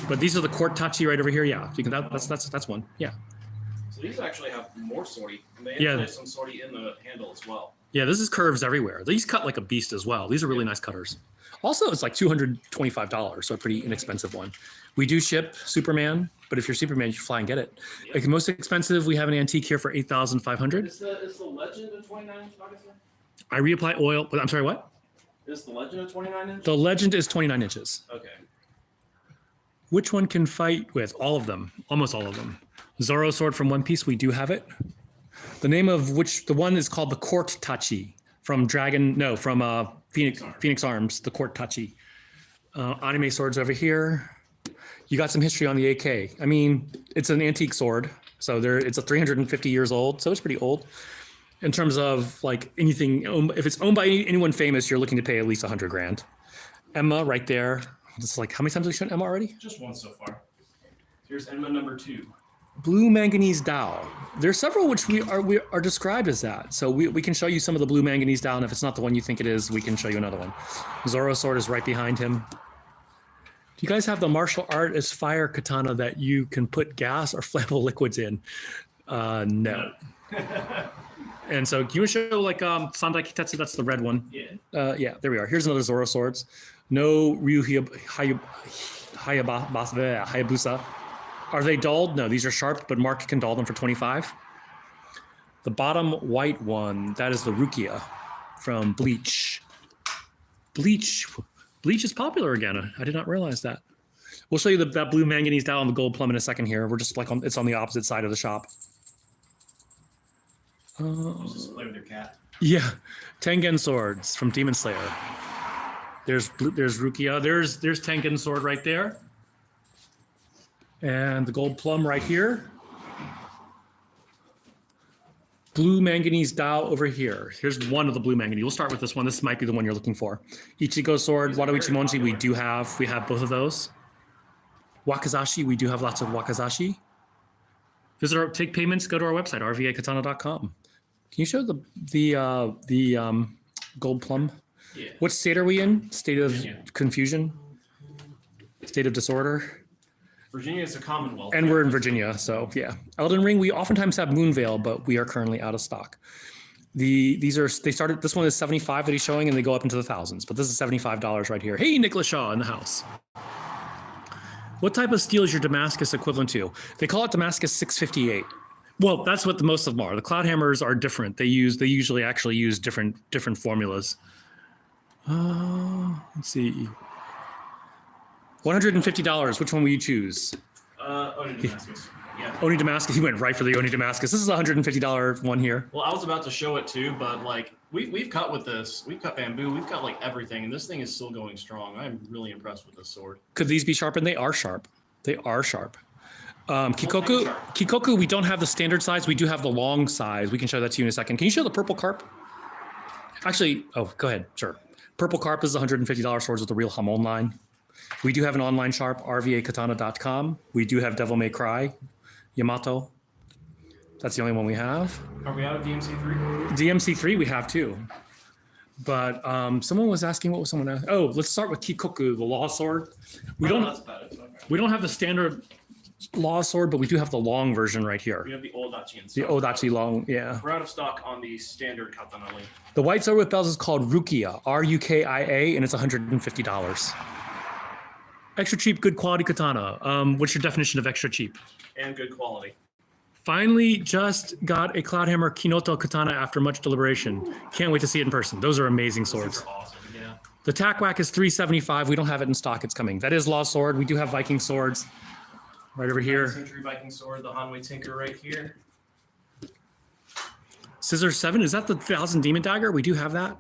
But these are the Court Tachi right over here. Yeah, you can. That's one. Yeah. So these actually have more sortie, and they have some sortie in the handle as well. Yeah, this is curves everywhere. These cut like a beast as well. These are really nice cutters. Also, it's like $225, so a pretty inexpensive one. We do ship Superman, but if you're Superman, you fly and get it. Like the most expensive, we have an antique here for $8,500. Is the Legend a 29-inch Nagasa? I reapply oil. I'm sorry, what? Is the Legend a 29-inch? The Legend is 29 inches. Okay. Which one can fight with? All of them. Almost all of them. Zoro sword from One Piece, we do have it. The name of the one is called the Court Tachi from Phoenix Arms, the Court Tachi. Anime swords over here. You got some history on the AK. I mean, it's an antique sword, so it's a 350 years old, so it's pretty old. In terms of like anything, if it's owned by anyone famous, you're looking to pay at least 100 grand. Emma right there. It's like, how many times have we shown Emma already? Just once so far. Here's Emma number 2. Blue manganese dowel. There's several which we are described as that. So we can show you some of the blue manganese dowel, and if it's not the one you think it is, we can show you another one. Zoro sword is right behind him. you guys have the martial art as fire katana that you can put gas or flammable liquids in? No. And so, can you show like Sandai Kitetsu? That's the red one. Yeah. Yeah, there we are. Here's another Zoro swords. No Ryu Hayabusa. Are they dulled? No, these are sharp, but Mark can dull them for 25. The bottom white one, that is the Rukia from Bleach. Bleach is popular again. I did not realize that. We'll show you that blue manganese dowel and the gold plum in a second here. We're just like it's on the opposite side of the shop. Just play with your cat. Yeah, Tengen swords from Demon Slayer. There's Rukia. There's Tengen sword right there, and the gold plum right here. Blue manganese dao over here. Here's one of the blue manganese. We'll start with this one. This might be the one you're looking for. Ichigo sword, Wado Ichimonji. We have both of those. Wakazashi. We do have lots of Wakazashi. Visit our take payments. Go to our website rvakatana.com. Can you show the gold plum? Yeah. What state are we in? State of Virginia. confusion? State of disorder? Virginia is a Commonwealth. And we're in Virginia, so yeah. Elden Ring, we oftentimes have Moonveil, but we are currently out of stock. They started, this one is 75 that he's showing, and they go up into the thousands, but this is $75 right here. Hey, Nicholas Shaw in the house. What type of steel is your Damascus equivalent to? They call it Damascus 658. Well, that's what most of them are. The Cloudhammers are different. They usually actually use different formulas. Let's see. $150. Which one will you choose? Oni Damascus. Yeah. Oni Damascus. He went right for the Oni Damascus. This is a $150 one here. Well, I was about to show it too, but like we've cut with this. We've cut bamboo. We've cut like everything, and this thing is still going strong. I'm really impressed with this sword. Could these be sharpened? They are sharp. They are sharp. Kikoku, we don't have the standard size. We do have the long size. We can show that to you in a second. Can you show the purple carp? Actually, oh, go ahead. Sure. Purple carp is $150 swords with the real Hamon line. We do have an online shop, RVAKatana.com. We do have Devil May Cry, Yamato. That's the only one we have. Are we out of DMC3? DMC3 we have too. But someone was asking, what was someone asking? Oh, let's start with Kikoku, the law sword. We don't have the standard law sword, but we do have the long version right here. We have the Odachi and The Odachi long, yeah. We're out of stock on the standard katana link. The white sword with bells is called Rukia, R-U-K-I-A, and it's $150. Extra cheap, good quality katana. What's your definition of extra cheap? And good quality. Finally, just got a Cloudhammer Kinoto katana after much deliberation. Can't wait to see it in person. Those are amazing swords. These are awesome, yeah. The Takwak is $375. We don't have it in stock. It's coming. That is Law Sword. We do have Viking swords right over 9th here. century Viking sword, the Hanwei Tinker right here. Scissor 7, is that the 1000 Demon Dagger? We do have that.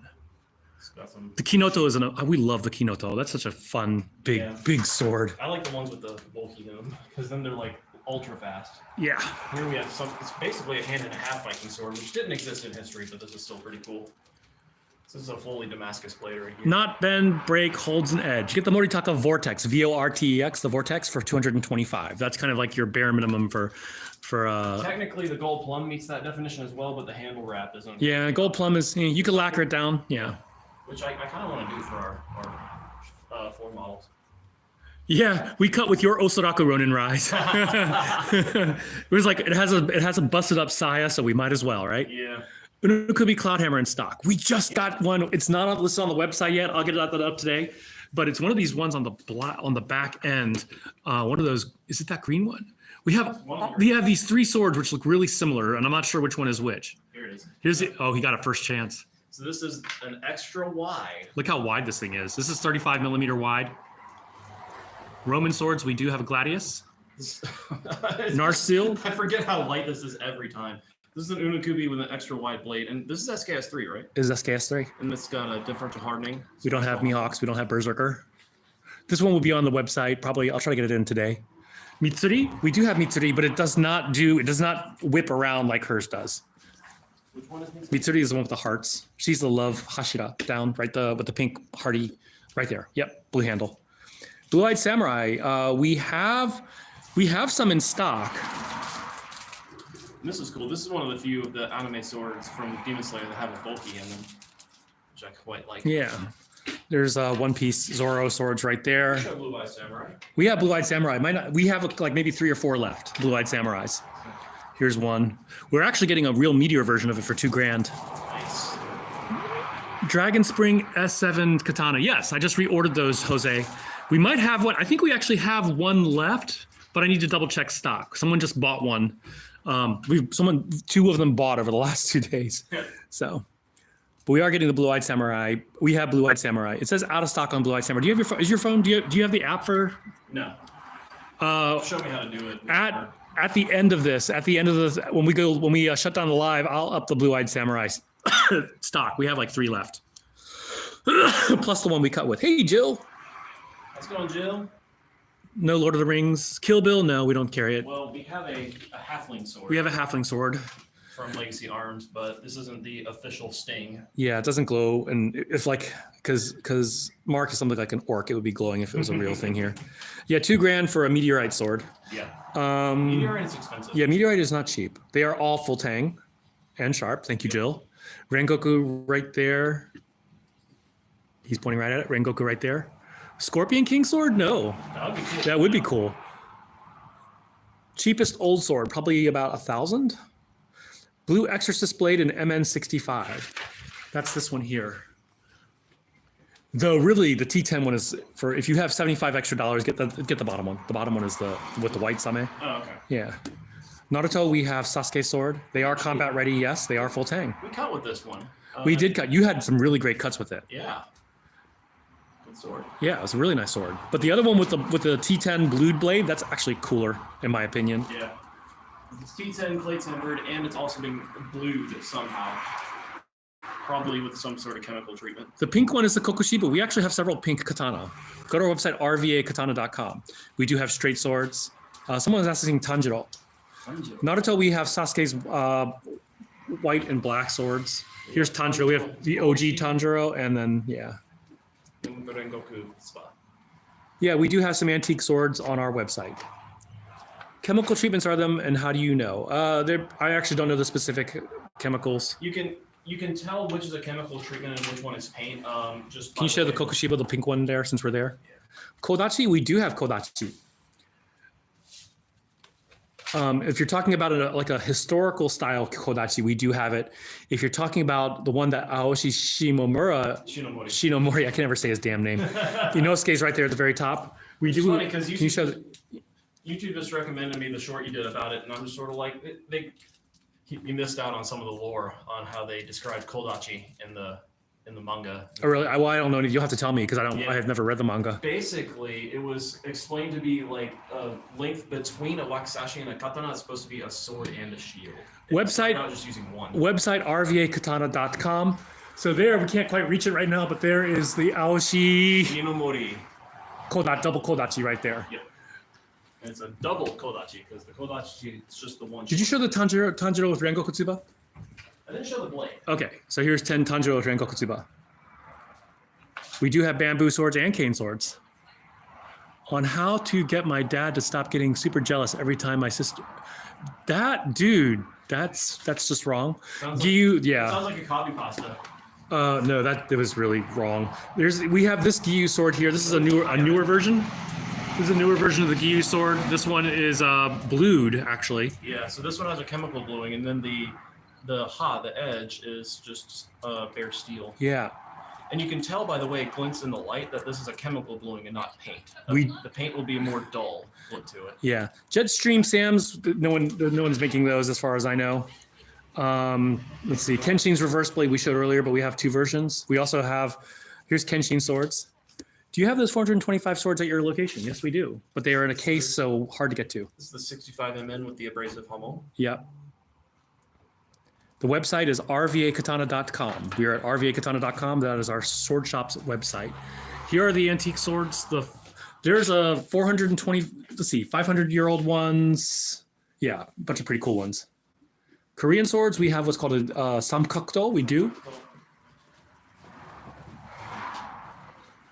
It's got some. The Kinoto is we love the Kinoto. That's such a fun, big sword. I like the ones with the bulky them because then they're like ultra fast. Yeah. Here we have some. It's basically a hand and a half Viking sword, which didn't exist in history, but this is still pretty cool. This is a fully Damascus blade right here. Not bend, break, holds an edge. Get the Moritaka Vortex, VORTEX, the Vortex for $225. That's kind of like your bare minimum for Technically, the gold plum meets that definition as well, but the handle wrap isn't. yeah, gold plum is, you can lacquer it down. Yeah. Which I kind of want to do for our floor models. Yeah, we cut with your Osaraku Ronin Rise. It was like it has a busted up saya, so we might as well, right? Yeah. It could be Cloudhammer in stock. We just got one. It's not listed on the website yet. I'll get that up today, but it's one of these ones on the back end. One of those. Is it that green one? We have these 3 swords which look really similar, and I'm not sure which one is which. Here it is. Here's it. Oh, he got a first chance. So this is an extra wide. Look how wide this thing is. This is 35 millimeter wide. Roman swords. We do have a Gladius. Narsil. I forget how light this is every time. This is an Unukubi with an extra wide blade, and this is SKS 3, right? Is SKS 3? And it's got a differential hardening. We don't have Mihawks. We don't have Berserker. This one will be on the website. Probably, I'll try to get it in today. Mitsuri, we do have Mitsuri, but it does not whip around like hers does. Which one is Mitsuri? Mitsuri is the one with the hearts. She's the love Hashira down right with the pink hearty right there. Yep, blue handle. Blue-eyed samurai. We have some in stock. This is cool. This is one of the few of the anime swords from Demon Slayer that have a bulky in them, which I quite like. Yeah. There's One Piece Zoro swords right there. Show Blue-Eyed Samurai. We have Blue-Eyed Samurai. We have like maybe 3 or 4 left. Blue-Eyed Samurais. Here's one. We're actually getting a real meteor version of it for $2,000. Nice. Dragon Spring S7 Katana. Yes, I just reordered those, Jose. We might have one. I think we actually have one left, but I need to double check stock. Someone just bought one. 2 of them bought over the last 2 days. So, but we are getting the Blue-Eyed Samurai. We have Blue-Eyed Samurai. It says out of stock on Blue-Eyed Samurai. Do you have your phone? Is your phone? Do you have the app for? No. Show me how to do it. At the end of this, when we shut down the live, I'll up the Blue-Eyed Samurai stock. We have like 3 left, plus the one we cut with. Hey, Jill. How's it going, Jill? No Lord of the Rings. Kill Bill? No, we don't carry it. Well, we have a halfling sword. We have a halfling sword from Legacy Arms, but this isn't the official Sting. Yeah, it doesn't glow, and if like because Mark is something like an orc, it would be glowing if it was a real thing here. Yeah, $2,000 for a meteorite sword. Yeah. Meteorite is expensive. Yeah, meteorite is not cheap. They are all full tang and sharp. Thank you, Jill. Rengoku right there. He's pointing right at it. Rengoku right there. Scorpion King sword? No. That would be cool. That would be cool. Cheapest old sword, probably about 1,000. Blue Exorcist blade and MN65. That's this one here. Though really the T10 one is for if you have $75 extra, get the bottom one. The bottom one is the with the white same. Oh, okay. Yeah. Naruto, we have Sasuke sword. They are combat ready. Yes, they are full tang. We cut with this one. We did cut. You had some really great cuts with it. Yeah. Good sword. Yeah, it was a really nice sword. But the other one with the T10 blued blade, that's actually cooler in my opinion. Yeah. It's T10 clay tempered, and it's also been blued somehow. Probably with some sort of chemical treatment. The pink one is the Kokushiba. We actually have several pink katana. Go to our website, rvakatana.com. We do have straight swords. Someone was asking Tanjiro. Naruto, we have Sasuke's white and black swords. Here's Tanjiro. We have the OG Tanjiro, and then, yeah. Yeah, we do have some antique swords on our website. Chemical treatments are them, and how do you know? I actually don't know the specific chemicals. You can tell which is a chemical treatment and which one is paint. Just can you show the Kokushiba, the pink one there, since we're there? Yeah. Kodachi, we do have Kodachi. If you're talking about like a historical style Kodachi, we do have it. If you're talking about the one that Aoshi Shinomori, I can never say his damn name. Inosuke's right there at the very top. We do. Funny because can you show? YouTube just recommended me the short you did about it, and I'm just sort of like you missed out on some of the lore on how they described Kodachi in the manga. Oh really? Well, I don't know. You'll have to tell me because I have never read the manga. Basically, it was explained to be like a length between a Wakazashi and a katana. It's supposed to be a sword and a shield. Website. Not just using one. Website RVAKatana.com. So there, we can't quite reach it right now, but there is the Aoshi Shinomori. Double Kodachi right there. Yep. And it's a double Kodachi because the Kodachi it's just the one. Did you show the Tanjiro with Rengoku Tsuba? I didn't show the blade. Okay, so here's 10 Tanjiro with Rengoku Tsuba. We do have bamboo swords and cane swords. On how to get my dad to stop getting super jealous every time my sister. That dude, that's just wrong. Sounds like a copy pasta. No, it was really wrong. We have this Gyu sword here. This is a newer version. This is a newer version of the Gyu sword. This one is blued, actually. Yeah, so this one has a chemical bluing, and then the edge is just bare steel. Yeah. And you can tell by the way it glints in the light that this is a chemical bluing and not paint. The paint will be a more dull look to it. Yeah. Jetstream Sam's, no one's making those as far as I know. Let's see, Kenshin's reverse blade we showed earlier, but we have 2 versions. We also have, here's Kenshin swords. Do you have those 425 swords at your location? Yes, we do. But they are in a case, so hard to get to. This is the 65 MN with the abrasive hummel. Yeah. The website is rvakatana.com. We are at rvakatana.com. That is our sword shop's website. Here are the antique swords. There's a 500-year-old ones. Yeah, a bunch of pretty cool ones. Korean swords, we have what's called a samkakdo. We do.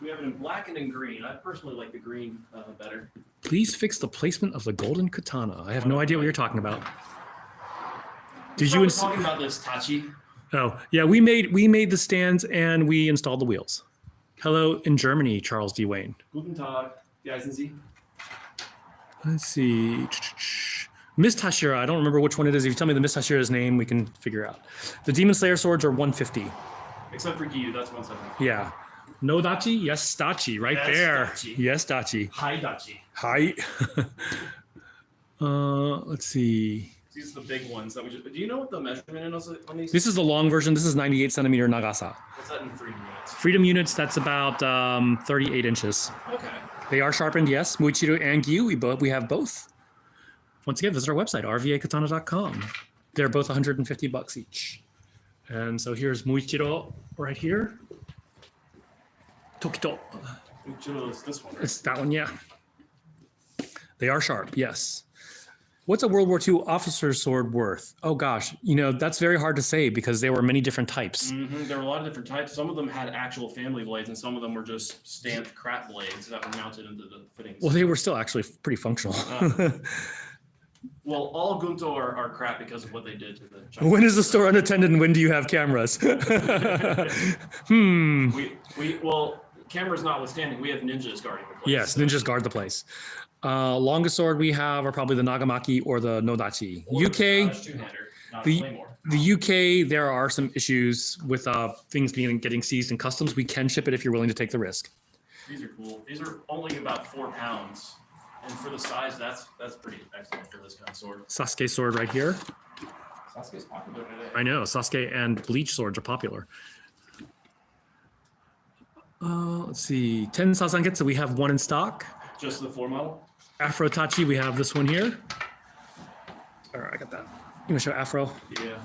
We have it in black and in green. I personally like the green better. Please fix the placement of the golden katana. I have no idea what you're talking about. Did you talking about this Tachi? Oh, yeah, we made the stands and we installed the wheels. Hello in Germany, Charles D. Wayne. Guten Tag, wie heißen Sie? Let's see. Miss Tashira, I don't remember which one it is. If you tell me the Miss Tashira's name, we can figure out. The Demon Slayer swords are 150. Except for Giyu, that's 170. Yeah. No Dachi? Yes, Dachi, right Yes, there. Dachi. Yes, Dachi. Hi, Dachi. Hi. Let's see. These are the big ones that we just. Do you know what the measurement is on these? This is the long version. This is 98 centimeter Nagasa. What's that in freedom units? Freedom units, that's about 38 inches. Okay. They are sharpened, yes. Muichiro and Gyu, we have both. Once again, visit our website, rvakatana.com. They're both 150 bucks each. And so here's Muichiro right here. Tokito. Muichiro is this one, right? It's that one, yeah. They are sharp, yes. What's a World War II officer's sword worth? Oh gosh, that's very hard to say because there were many different types. Mm-hmm. There were a lot of different types. Some of them had actual family blades, and some of them were just stamped crap blades that were mounted into the fittings. Well, they were still actually pretty functional. Well, all Gunto are crap because of what they did to the Chinese. When is the store unattended and when do you have cameras? Well, cameras notwithstanding, we have ninjas guarding the place. Yes, ninjas guard the place. Longest sword we have are probably the Nagamaki or the Nodachi. Or UK, two-hander, not the- a claymore. the UK, there are some issues with things getting seized in customs. We can ship it if you're willing to take the risk. These are cool. These are only about 4 pounds, and for the size, that's pretty excellent for this kind of sword. Sasuke sword right here. Sasuke's popular today. I know, Sasuke and Bleach swords are popular. Let's see, 10 Sasangetsu, we have one in stock. Just the 4 model. Afro Tachi, we have this one here. All right, I got that. You want to show Afro? Yeah.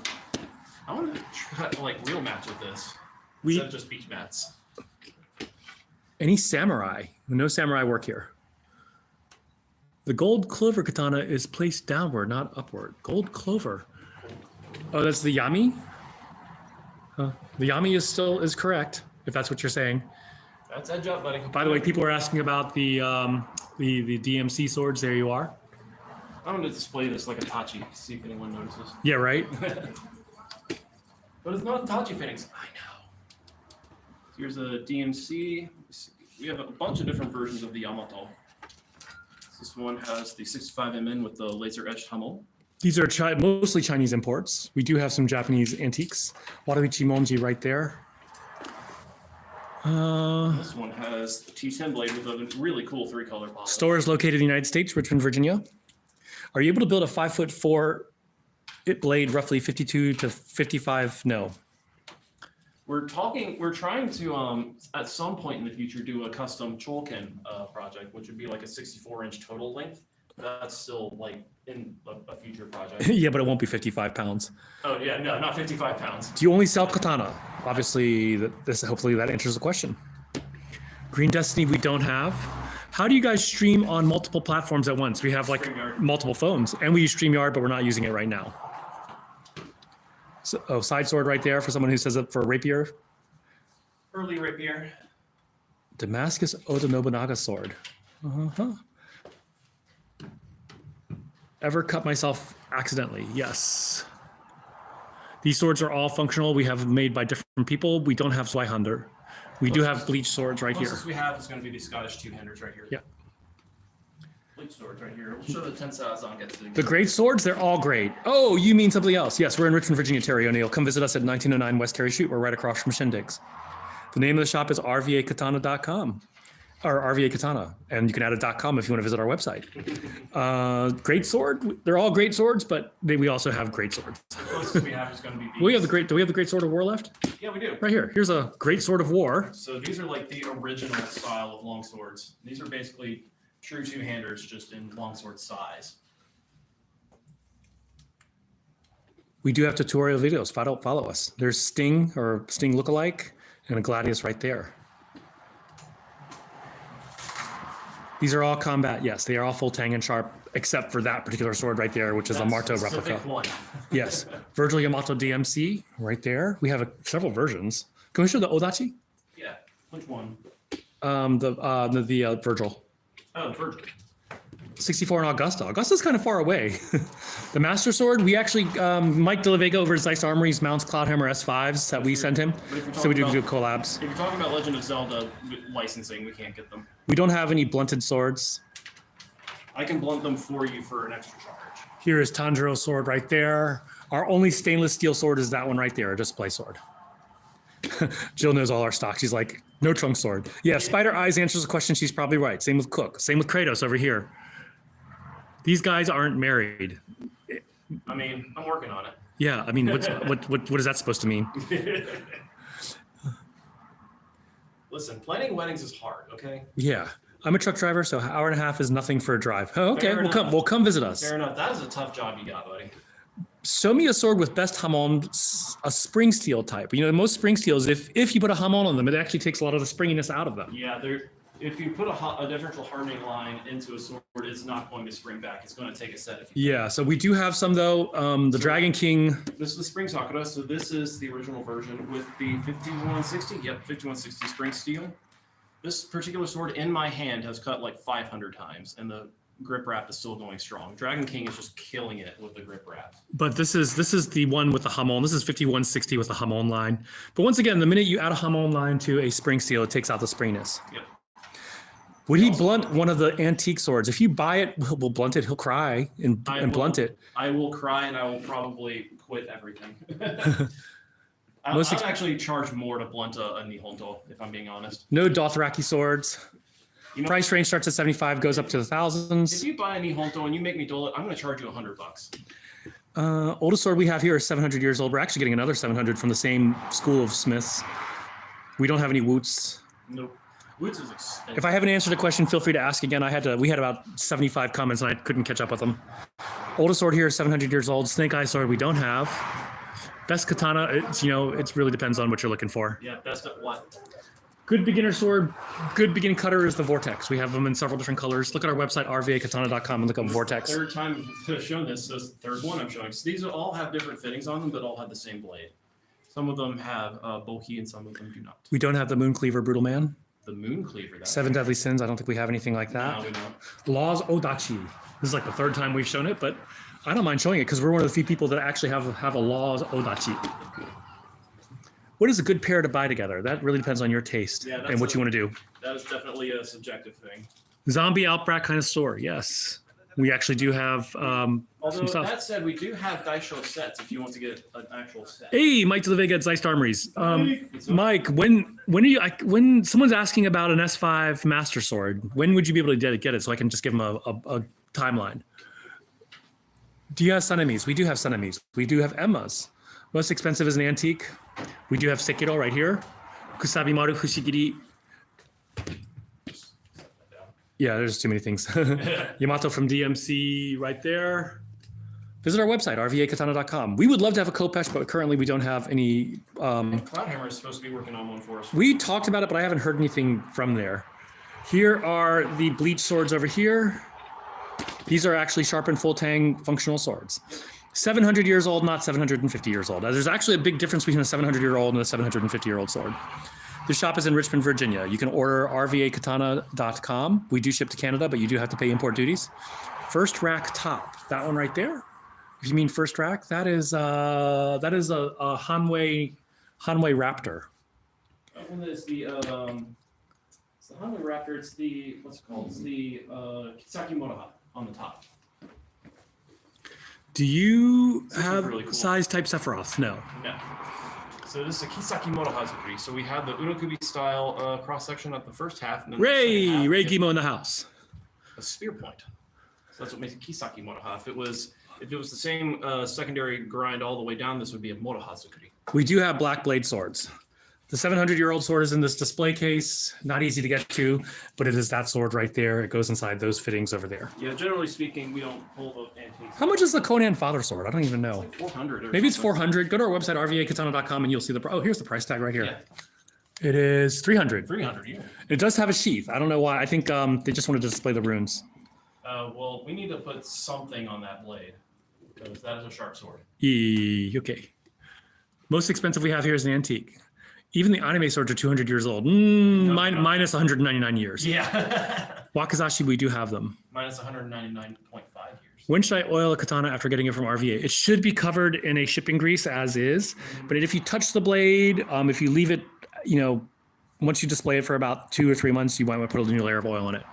I want to try like real mats with this We- instead of just beach mats. Any samurai? No samurai work here. The gold clover katana is placed downward, not upward. Gold clover. Oh, that's the yami? Huh. The yami is correct, if that's what you're saying. That's edge up, buddy. By the way, people are asking about the DMC swords. There you are. I'm going to display this like a Tachi, see if anyone notices. Yeah, right? But it's not Tachi fittings. I know. Here's a DMC. We have a bunch of different versions of the Yamato. This one has the 65mm with the laser etched Hummel. These are mostly Chinese imports. We do have some Japanese antiques. Watawichi Monji right there. This one has the T10 blade with a really cool 3-color bottle. Store is located in the United States, Richmond, Virginia. Are you able to build a 5'4" blade, roughly 52 to 55? No. We're trying to, at some point in the future, do a custom Cholken project, which would be like a 64-inch total length. That's still like in a future project. Yeah, but it won't be 55 pounds. Oh yeah, no, not 55 pounds. Do you only sell katana? Obviously, hopefully that answers the question. Green Destiny, we don't have. How do you guys stream on multiple platforms at once? We have like StreamYard. multiple phones, and we use StreamYard, but we're not using it right now. So, side sword right there for someone who says it for a rapier. Early rapier. Damascus Oda Nobunaga sword. Uh-huh. Ever cut myself accidentally? Yes. These swords are all functional. We have made by different people. We don't have Zweihander. We do have Bleach swords right here. Closest we have is going to be the Scottish two-handers right here. Yeah. Bleach swords right here. We'll show the Tensai Zangetsu. The great swords, they're all great. Oh, you mean something else. Yes, we're in Richmond, Virginia, Terry O'Neill. Come visit us at 1909 West Terry Street. We're right across from Shindigs. The name of the shop is rvakatana.com. Or RVA Katana, and you can add a .com if you want to visit our website. Great sword, they're all great swords, but we also have great swords. The closest we have is going to be these. Do we have the great sword of war left? Yeah, we do. Right here. Here's a great sword of war. So these are like the original style of longswords. These are basically true two-handers, just in longsword size. We do have tutorial videos. Follow us. There's Sting or Sting lookalike and a Gladius right there. These are all combat. Yes, they are all full tang and sharp, except for that particular sword right there, which is a Marto replica. One. Yes, Virgil Yamato DMC right there. We have several versions. Can we show the Odachi? Yeah. Which one? The Virgil. Oh, Virgil. 64 in Augusta. Augusta's kind of far away. The Master Sword, we actually, Mike De La Vega over at Zeiss Armories mounts Cloudhammer S5s that we sent him. So we do collabs. If you're talking about Legend of Zelda licensing, we can't get them. We don't have any blunted swords. I can blunt them for you for an extra charge. Here is Tanjiro's sword right there. Our only stainless steel sword is that one right there, a display sword. Jill knows all our stock. She's like, no trunk sword. Yeah, Spider Eyes answers the question. She's probably right. Same with Cook. Same with Kratos over here. These guys aren't married. I mean, I'm working on it. Yeah, I mean, what is that supposed to mean? Listen, planning weddings is hard, okay? Yeah, I'm a truck driver, so an hour and a half is nothing for a drive. Oh, okay, Fair we'll come visit us. Fair enough. That is a tough job you got, buddy. Show me a sword with best hamon, a spring steel type. You know, most spring steels, if you put a hamon on them, it actually takes a lot of the springiness out of them. Yeah, if you put a differential hardening line into a sword, it's not going to spring back. It's going to take a set. Yeah, so we do have some though. The Dragon King. This is the spring Sakura. So this is the original version with the 5160. Yep, 5160 spring steel. This particular sword in my hand has cut like 500 times, and the grip wrap is still going strong. Dragon King is just killing it with the grip wrap. But this is the one with the hamon. This is 5160 with the hamon line. But once again, the minute you add a hamon line to a spring steel, it takes out the springiness. Yep. Would he blunt one of the antique swords? If you buy it, we'll blunt it. He'll cry and blunt it. I will cry and I will probably quit everything. I would actually charge more to blunt a Nihonto, if I'm being honest. No Dothraki swords. You know, price range starts at 75, goes up to the thousands. If you buy a Nihonto and you make me duel it, I'm going to charge you $100. Oldest sword we have here is 700 years old. We're actually getting another 700 from the same school of smiths. We don't have any woots. Nope. Woots is expensive. If I haven't answered a question, feel free to ask again. We had about 75 comments and I couldn't catch up with them. Oldest sword here is 700 years old. Snake Eye sword we don't have. Best katana, it really depends on what you're looking for. Yeah, best at what? Good beginner sword, good beginning cutter is the Vortex. We have them in several different colors. Look at our website, RVAKatana.com, and look up Vortex. Third time I've shown this. So it's the third one I'm showing. So these all have different fittings on them, but all have the same blade. Some of them have bulky and some of them do not. We don't have the Moon Cleaver Brutal Man. The Moon Cleaver. Seven Deadly Sins. I don't think we have anything like that. No, we don't. Laws Odachi. This is like the third time we've shown it, but I don't mind showing it because we're one of the few people that actually have a Laws Odachi. What is a good pair to buy together? That really depends on your taste and what you want to do. That is definitely a subjective thing. Zombie Outback kind of store, yes. We actually do have some stuff. That said, we do have Daisho sets if you want to get an actual set. Hey, Mike De La Vega at Zeiss Armories. Mike, when someone's asking about an S5 Master Sword, when would you be able to get it so I can just give them a timeline? Do you have Sunemis? We do have Sunemis. We do have Emmas. Most expensive is an antique. We do have Sekiro right here. Kusabimaru Fushigiri. Yeah, there's too many things. Yamato from DMC right there. Visit our website, rvakatana.com. We would love to have a Kopesh, but currently we don't have any. Cloudhammer is supposed to be working on one for us. We talked about it, but I haven't heard anything from there. Here are the Bleach swords over here. These are actually sharpened full tang functional swords. 700 years old, not 750 years old. There's actually a big difference between a 700-year-old and a 750-year-old sword. The shop is in Richmond, Virginia. You can order rvakatana.com. We do ship to Canada, but you do have to pay import duties. First rack top, that one right there. If you mean first rack, that is a Hanwei Raptor. That one is the it's the Hanwei Raptor. It's the what's it called? It's the Kisaki Moroha on the top. Do you have really cool. size type Sephiroth? No. No. So this is a Kisaki Moroha. So we have the Unokubi style cross section at the first half. And then Ray half, Gimo in the house. A spear point. So that's what makes it Kisaki Moroha. If it was the same secondary grind all the way down, this would be a Moroha Zukuri. We do have black blade swords. The 700-year-old sword is in this display case. Not easy to get to, but it is that sword right there. It goes inside those fittings over there. Yeah, generally speaking, we don't pull the antiques. How much is the Conan Father sword? I don't even know. It's like 400. Maybe it's 400. Go to our website, rvakatana.com, and you'll see the. Oh, here's the price tag right here. Yeah. It is 300. 300, yeah. It does have a sheath. I don't know why. I think they just wanted to display the runes. Well, we need to put something on that blade because that is a sharp sword. Okay. Most expensive we have here is an antique. Even the anime swords are 200 years old. Minus 199 years. Yeah. Wakazashi, we do have them. Minus 199.5 years. When should I oil a katana after getting it from RVA? It should be covered in a shipping grease as is. But if you touch the blade, if you leave it, once you display it for about 2 or 3 months, you might want to put a new layer of oil on it.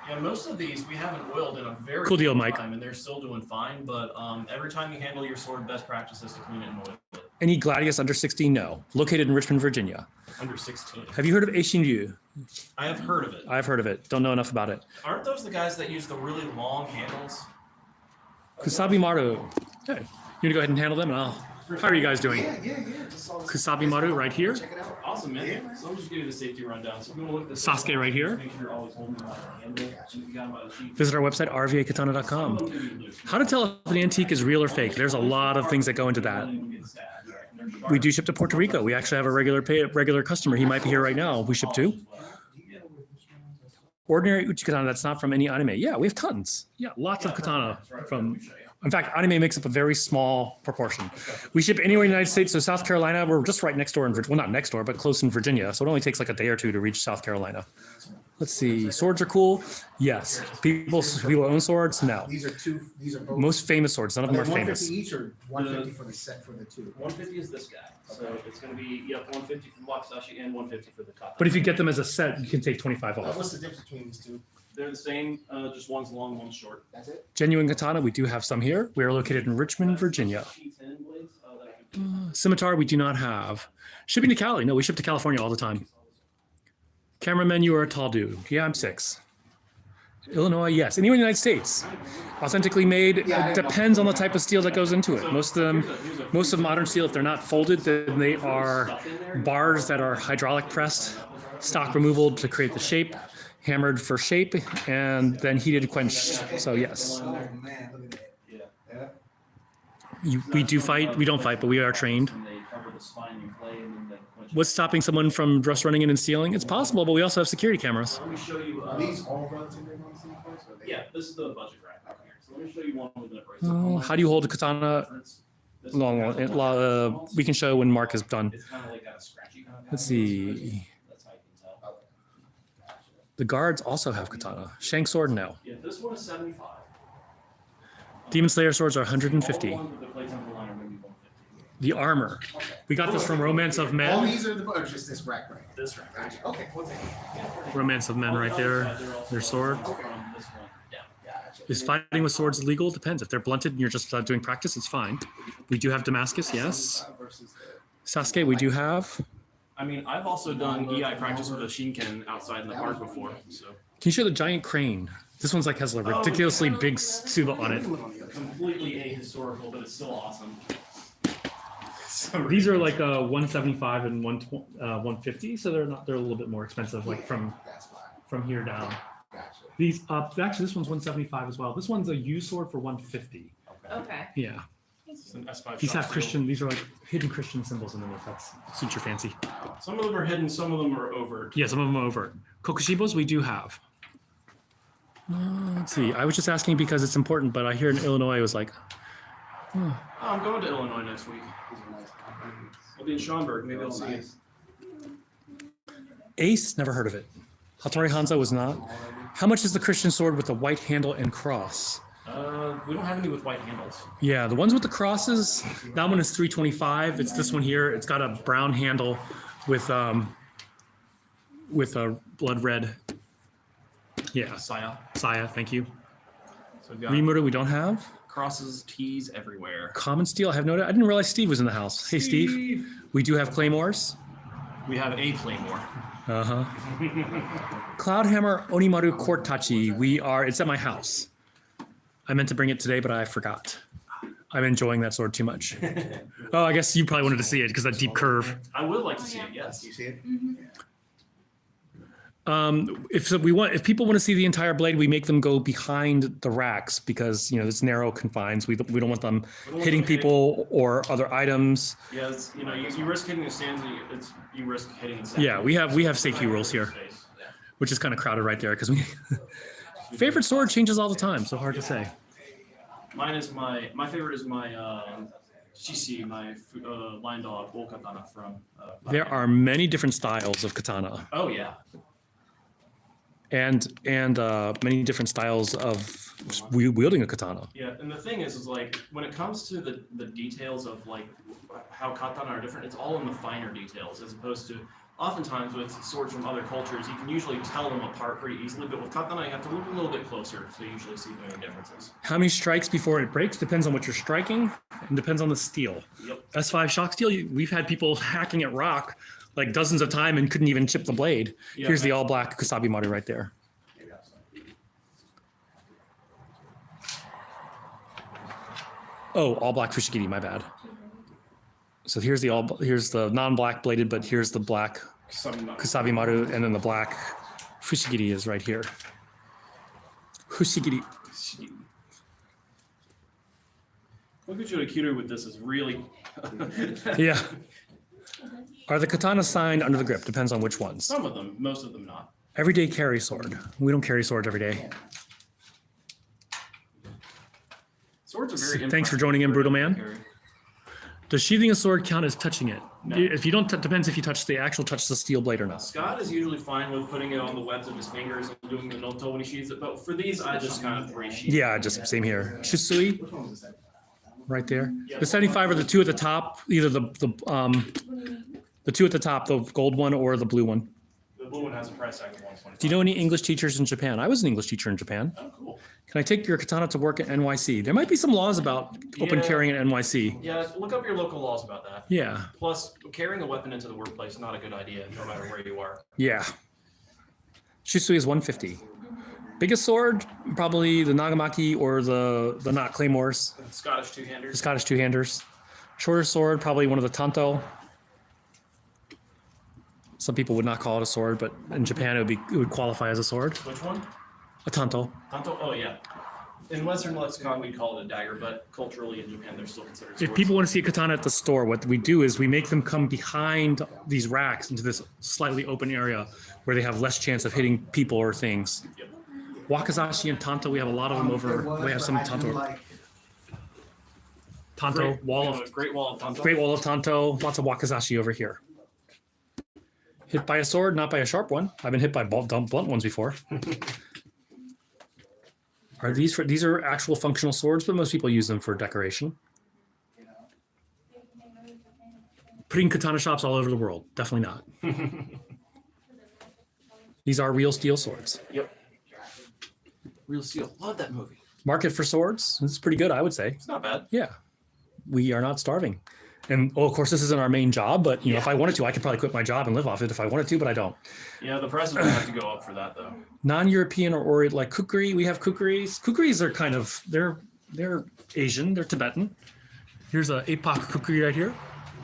Yeah, most of these we haven't oiled in a very Cool deal, long Mike. time, and they're still doing fine. But every time you handle your sword, best practice is to clean it and oil it. Any Gladius under 16? No. Located in Richmond, Virginia. Under 16. Have you heard of Eishinryu? I have heard of it. I've heard of it. Don't know enough about it. Aren't those the guys that use the really long handles? Kusabi Maru. Okay. You gonna go ahead and handle them, and how are you guys doing? Yeah. Just saw this. Kusabi Maru right here. Check it out. Awesome, man. So I'm just give you the safety rundown. So if you want to look at this, Sasuke right here. Make sure you're always holding them by the handle. And if you got them by the sheet, Visit our website, rvakatana.com. How to tell if an antique is real or fake? There's a lot of things that go into that. We do ship to Puerto Rico. We actually have a regular customer. He might be here right now. We ship to. Ordinary uchi katana that's not from any anime. Yeah, we have tons. Yeah, lots of katana from. In fact, anime makes up a very small proportion. We ship anywhere in the United States. So South Carolina, we're just right next door in Virginia. Well, not next door, but close in Virginia. So it only takes like a day or two to reach South Carolina. Let's see. Swords are cool. Yes. People own swords. No. These are two. These are both. Most famous swords. None of them are 150 famous. each or 150 for the set for the two. 150 is this guy. So it's going to be 150 from Wakazashi and 150 for the top. But if you get them as a set, you can take 25 off. What's the difference between these two? They're the same, just one's long, one's short. That's it. Genuine katana, we do have some here. We are located in Richmond, Virginia. T10 blades that I could Scimitar, we do not have. Shipping to Cali. No, we ship to California all the time. Cameraman, you are a tall dude. Yeah, I'm 6. Illinois, yes. Anywhere in the United States. Authentically made. It depends on the type of steel that goes into it. Most of modern steel, if they're not folded, then they are bars that are hydraulic pressed, stock removal to create the shape, hammered for shape, and then heated quenched. So yes. Oh man, look at that. Yeah. We do fight. We don't fight, but we are trained. What's stopping someone from just running in and stealing? It's possible, but we also have security cameras. Let me show you. Are these all relatively on the same price? Or are they- Yeah, this is the budget rack right here. So let me show you one with an abrasive. How do you hold a katana? This Long one has a one. We can show when Mark is done. It's kind of like got a scratchy kind of. Let's see. That's how you can tell. The guards also have katana. Shank sword, no. Yeah, this one is 75. Demon Slayer swords are All the 150. ones with the plates on the line are going to be 150. The armor. We got this from Romance of All Men. these are the or just this rack right here. This rack. Gotcha. Okay. One second. Romance of Men right there. Their sword. From this one down. Gotcha. Is fighting with swords illegal? Depends. If they're blunted and you're just doing practice, it's fine. We do have Damascus, yes. Versus the- Sasuke, we do have. I mean, I've also done EI practice with a Shinken outside in the park before. So Can you show the giant crane? This one's like has a ridiculously big tsuba on it. completely ahistorical, but it's still awesome. These are like 175 and 150, so they're a little bit more expensive, like from That's fine. here down. Gotcha. These actually this one's 175 as well. This one's a U sword for 150. Okay. Yeah. It's an S5 These have shot Christian. These are like hidden Christian symbols in them. If that suits your fancy. steel. Some of them are hidden, some of them are overt. Yeah, some of them are overt. Kokushibos we do have. Let's see. I was just asking because it's important, but I hear in Illinois it was like, Oh, I'm going to Illinois next week. I'll be in Schaumburg. Maybe I'll see you. Ace. Never heard of it. Hattori Hanzo was not. How much is the Christian sword with the white handle and cross? We don't have any with white handles. Yeah, the ones with the crosses. That one is 325. It's this one here. It's got a brown handle with a blood red. Yeah, Saya. Saya. Thank you. So we've got Rimuru we don't have. crosses, T's everywhere. Common steel. I have no. I didn't realize Steve was in the house. Hey, Steve. We do have claymores. We have a Claymore. Uh huh. Cloudhammer Onimaru Kortachi. We are. It's at my house. I meant to bring it today, but I forgot. I'm enjoying that sword too much. Oh, I guess you probably wanted to see it because that deep curve. I would like to see it, yes. You see it? If people want to see the entire blade, we make them go behind the racks because it's narrow confines. We don't want them hitting people or other items. Yeah, you risk hitting the stands, and you risk hitting the stands. Yeah, we have safety rules here, which is kind of crowded right there because we favorite sword changes all the time. So hard to say. Mine is my favorite is my Shishi, my line dog, Katana from. There are many different styles of katana, Oh yeah. and many different styles of wielding a katana. Yeah, and the thing is like when it comes to the details of like how katana are different, it's all in the finer details as opposed to oftentimes with swords from other cultures, you can usually tell them apart pretty easily, but with katana, you have to look a little bit closer to usually see the main differences. How many strikes before it breaks depends on what you're striking and depends on the steel. Yep. S5 shock steel, we've had people hacking at rock like dozens of times and couldn't even chip the blade. Yeah, Here's the all black Kusabi Maru right there. Oh, all black Fushigiri, my bad. So here's the non-black bladed, but here's the black Kusabi Maru, and then the black Fushigiri is right here. Fushigiri. Kokuju Akiru with this is really. Yeah. Are the katanas signed under the grip? Depends on which ones. Some of them, most of them not. Everyday carry sword. We don't carry swords every day. Swords are very. Thanks for joining in, Brutal Man. Carry. Does sheathing a sword count as touching it? No. If you don't, depends if you touch the steel blade or not. Scott is usually fine with putting it on the webs of his fingers and doing the noto when he sheathes it, but for these, I just kind of re-sheath. Yeah, just same here. Shisui, right there. The 75 are the two at the top, either the two at the top, the gold one or the blue one. The blue one has a price tag of $125. Do you know any English teachers in Japan? I was an English teacher in Japan. Oh, cool. Can I take your katana to work at NYC? There might be some laws about open Yeah. carrying at NYC. Yeah, look up your local laws about that. Yeah, Plus, carrying a weapon into the workplace is not a good idea, no matter where you are. yeah. Shisui is 150. Biggest sword, probably the Nagamaki or the not claymores, Scottish the two-handers. Scottish two-handers. Shorter sword, probably one of the tanto. Some people would not call it a sword, but in Japan it would qualify as a sword. Which one? A tanto. Tanto? Oh, yeah. In Western lexicon, we call it a dagger, but culturally in Japan, they're still considered swords. If people want to see a katana at the store, what we do is we make them come behind these racks into this slightly open area where they have less chance of hitting people or things. Yep. Wakazashi and tanto, we have a lot of them over. We have some tanto. Tanto, Great Wall of Tanto. Great Wall of Tanto, lots of Wakazashi over here. Hit by a sword, not by a sharp one. I've been hit by blunt ones before. These are actual functional swords, but most people use them for decoration. Putting katana shops all over the world, definitely not. These are real steel swords. Yep. Real Steel. Love that movie. Market for swords, it's pretty good, I would say. It's not bad. Yeah, we are not starving. And of course, this isn't our main job, but you know, if I wanted to, I could probably quit my job and live off it if I wanted to, but I don't. Yeah, the prices would have to go up for that, though. Non-European or Orient, like kukri, we have kukris. Kukris are kind of they're Asian, they're Tibetan. Here's a APOC kukri right here.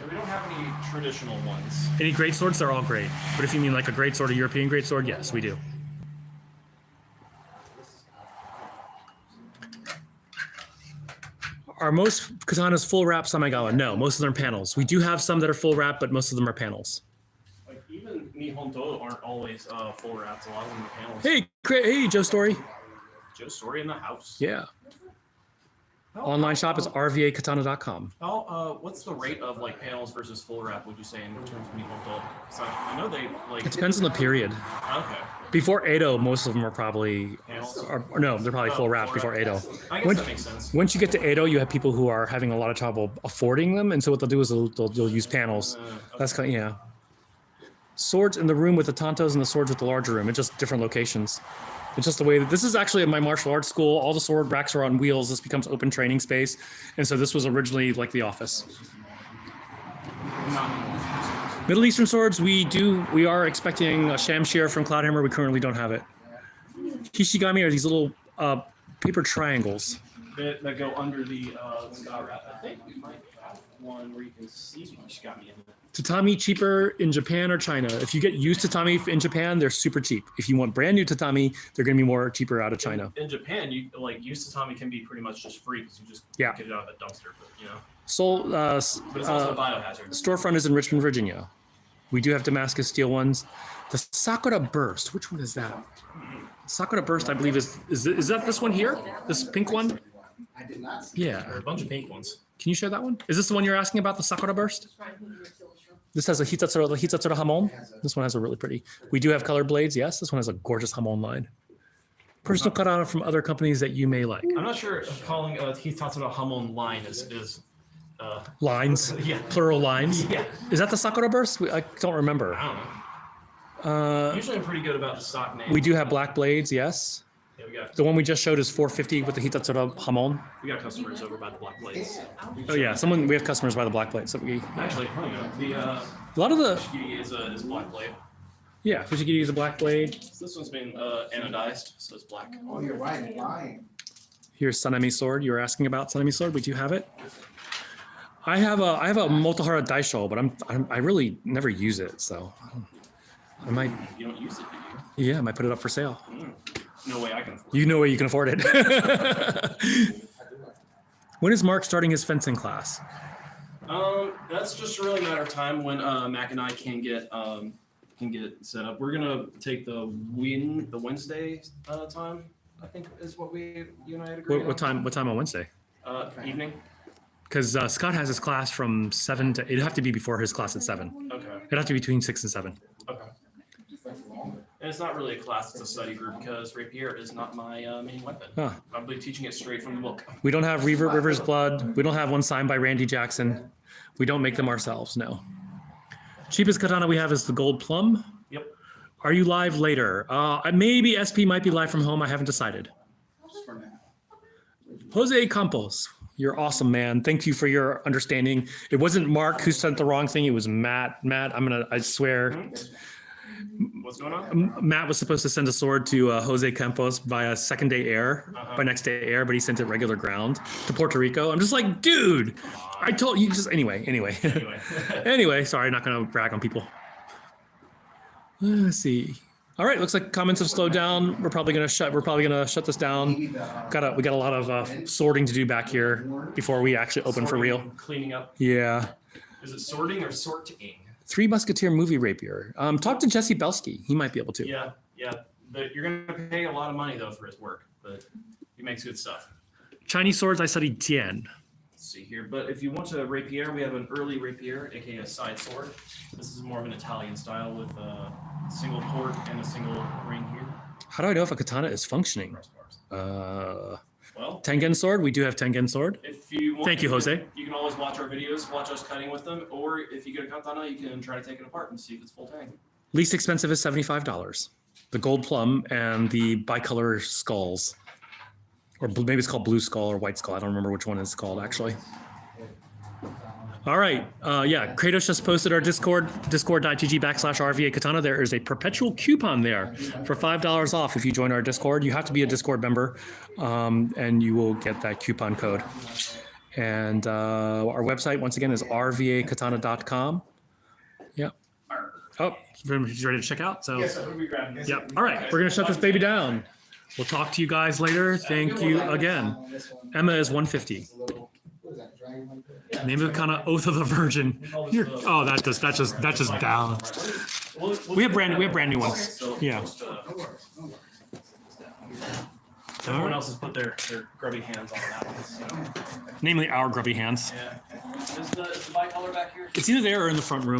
Yeah, we don't have any traditional ones. Any great swords, they're all great. But if you mean like a great sword, a European great sword, yes, we do. Are most katanas full wrap Samigawa? No, most of them are panels. We do have some that are full wrap, but most of them are panels. Like, even Nihonto aren't always full wraps. A lot of them are panels. Hey, Joe Story. Joe Story in the house. Yeah. Online shop is rvakatana.com. What's the rate of like panels versus full wrap, would you say, in terms of Nihonto? So I know they like. It depends on the period. Okay. Before Edo, most of them are probably, Panels? or no, they're probably full wrap before Edo. I guess that makes sense. Once you get to Edo, you have people who are having a lot of trouble affording them, and so what they'll do is they'll use panels. Okay. That's kind of, yeah. Swords in the room with the tantos and the swords with the larger room. It's just different locations. It's just the way that this is actually at my martial arts school. All the sword racks are on wheels. This becomes open training space, and so this was originally like the office. Middle Eastern swords, we are expecting a Shamshir from Cloudhammer. We currently don't have it. Kishigami are these little paper triangles. That go under the sky wrap. I think we might have one where you can see Kishigami in it. Tatami cheaper in Japan or China. If you get used tatami in Japan, they're super cheap. If you want brand new tatami, they're going to be more cheaper out of China. In Japan, you like used tatami can be pretty much just free because you just Yeah. get it out of the dumpster. But, you know, But it's also a biohazard. storefront is in Richmond, Virginia. We do have Damascus steel ones. The Sakura Burst, which one is that? Sakura Burst, I believe, is that this one here? This pink one? I did not see. Yeah. There are a bunch of pink ones. Can you share that one? Is this the one you're asking about, the Sakura Burst? This has a Hitatsura Hamon. This one has a really pretty. We do have color blades, yes. This one has a gorgeous Hamon line. Personal katana from other companies that you may like. I'm not sure if calling Hitatsura Hamon line is Lines, yeah. plural lines. Yeah. Is that the Sakura Burst? I don't remember. I don't know. Usually I'm pretty good about the stock name. We do have black blades, yes. Yeah, we got The one we just showed is 450 with the Hitatsura Hamon. customers over by the black blades. Oh yeah, we have customers by the black blades. So Actually, the a lot of the is black blade. yeah, Fujigiri is a black blade. So this one's been anodized, so it's black. Oh, you're right, lying. Here's Sanemi sword. You were asking about Sanemi sword. We do have it. I have a Motohara Daisho, but I really never use it, so I might. You don't use it, do you? Yeah, I might put it up for sale. No way I can afford You know where you can afford it. When is Mark starting his fencing class? That's just really a matter of time when Mac and I can get set up. We're gonna take the Wednesday time. I think is what you and I had agreed What time? What time on Wednesday? Evening. Because Scott has his class from 7 to. It'd have to be before his class at 7. Okay. It'd have to be between 6 and 7. Okay. And it's not really a class; it's a study group because rapier is not my main weapon. Huh. I'll be teaching it straight from the book. We don't have River's Blood. We don't have one signed by Randy Jackson. We don't make them ourselves. No. Cheapest katana we have is the Gold Plum. Yep. Are you live later? Maybe SP might be live from home. I haven't decided. Jose Campos, you're awesome, man. Thank you for your understanding. It wasn't Mark who sent the wrong thing. It was Matt. Matt, I swear. What's going on? Matt was supposed to send a sword to Jose Campos by second day air, by next day air, but he sent it regular ground to Puerto Rico. I'm just like, dude, I told you just anyway. Anyway, sorry, not gonna brag on people. Let's see. All right, looks like comments have slowed down. We're probably gonna shut this down. We got a lot of sorting to do back here before we actually open for real. Cleaning up. Yeah. Is it sorting or sorting? Three Musketeer movie rapier. Talk to Jesse Belsky. He might be able to. Yeah. But you're gonna pay a lot of money though for his work. But he makes good stuff. Chinese swords, I studied Tian. Let's see here. But if you want a rapier, we have an early rapier, aka a side sword. This is more of an Italian style with a single port and a single ring here. How do I know if a katana is functioning? Well, Tengen sword. We do have Tengen sword. if you want, Thank you, Jose. You can always watch our videos, watch us cutting with them, or if you get a katana, you can try to take it apart and see if it's full tang. Least expensive is $75. The gold plum and the bicolor skulls, or maybe it's called blue skull or white skull. I don't remember which one it's called actually. All right, yeah, Kratos just posted our Discord, discord.gg/RVA Katana. There is a perpetual coupon there for $5 off if you join our Discord. You have to be a Discord member, and you will get that coupon code. And our website, once again, is rvakatana.com. Yeah. Oh, he's ready to check out. So, yeah. All right, we're going to shut this baby down. We'll talk to you guys later. Thank you again. Emma is 150. Name of the kind of Oath of the Virgin. Oh, that just down. We have brand new ones. Yeah. Everyone else has put their grubby hands on that one. Namely our grubby hands. Yeah. Is the bicolor back here? It's either there or in the front room.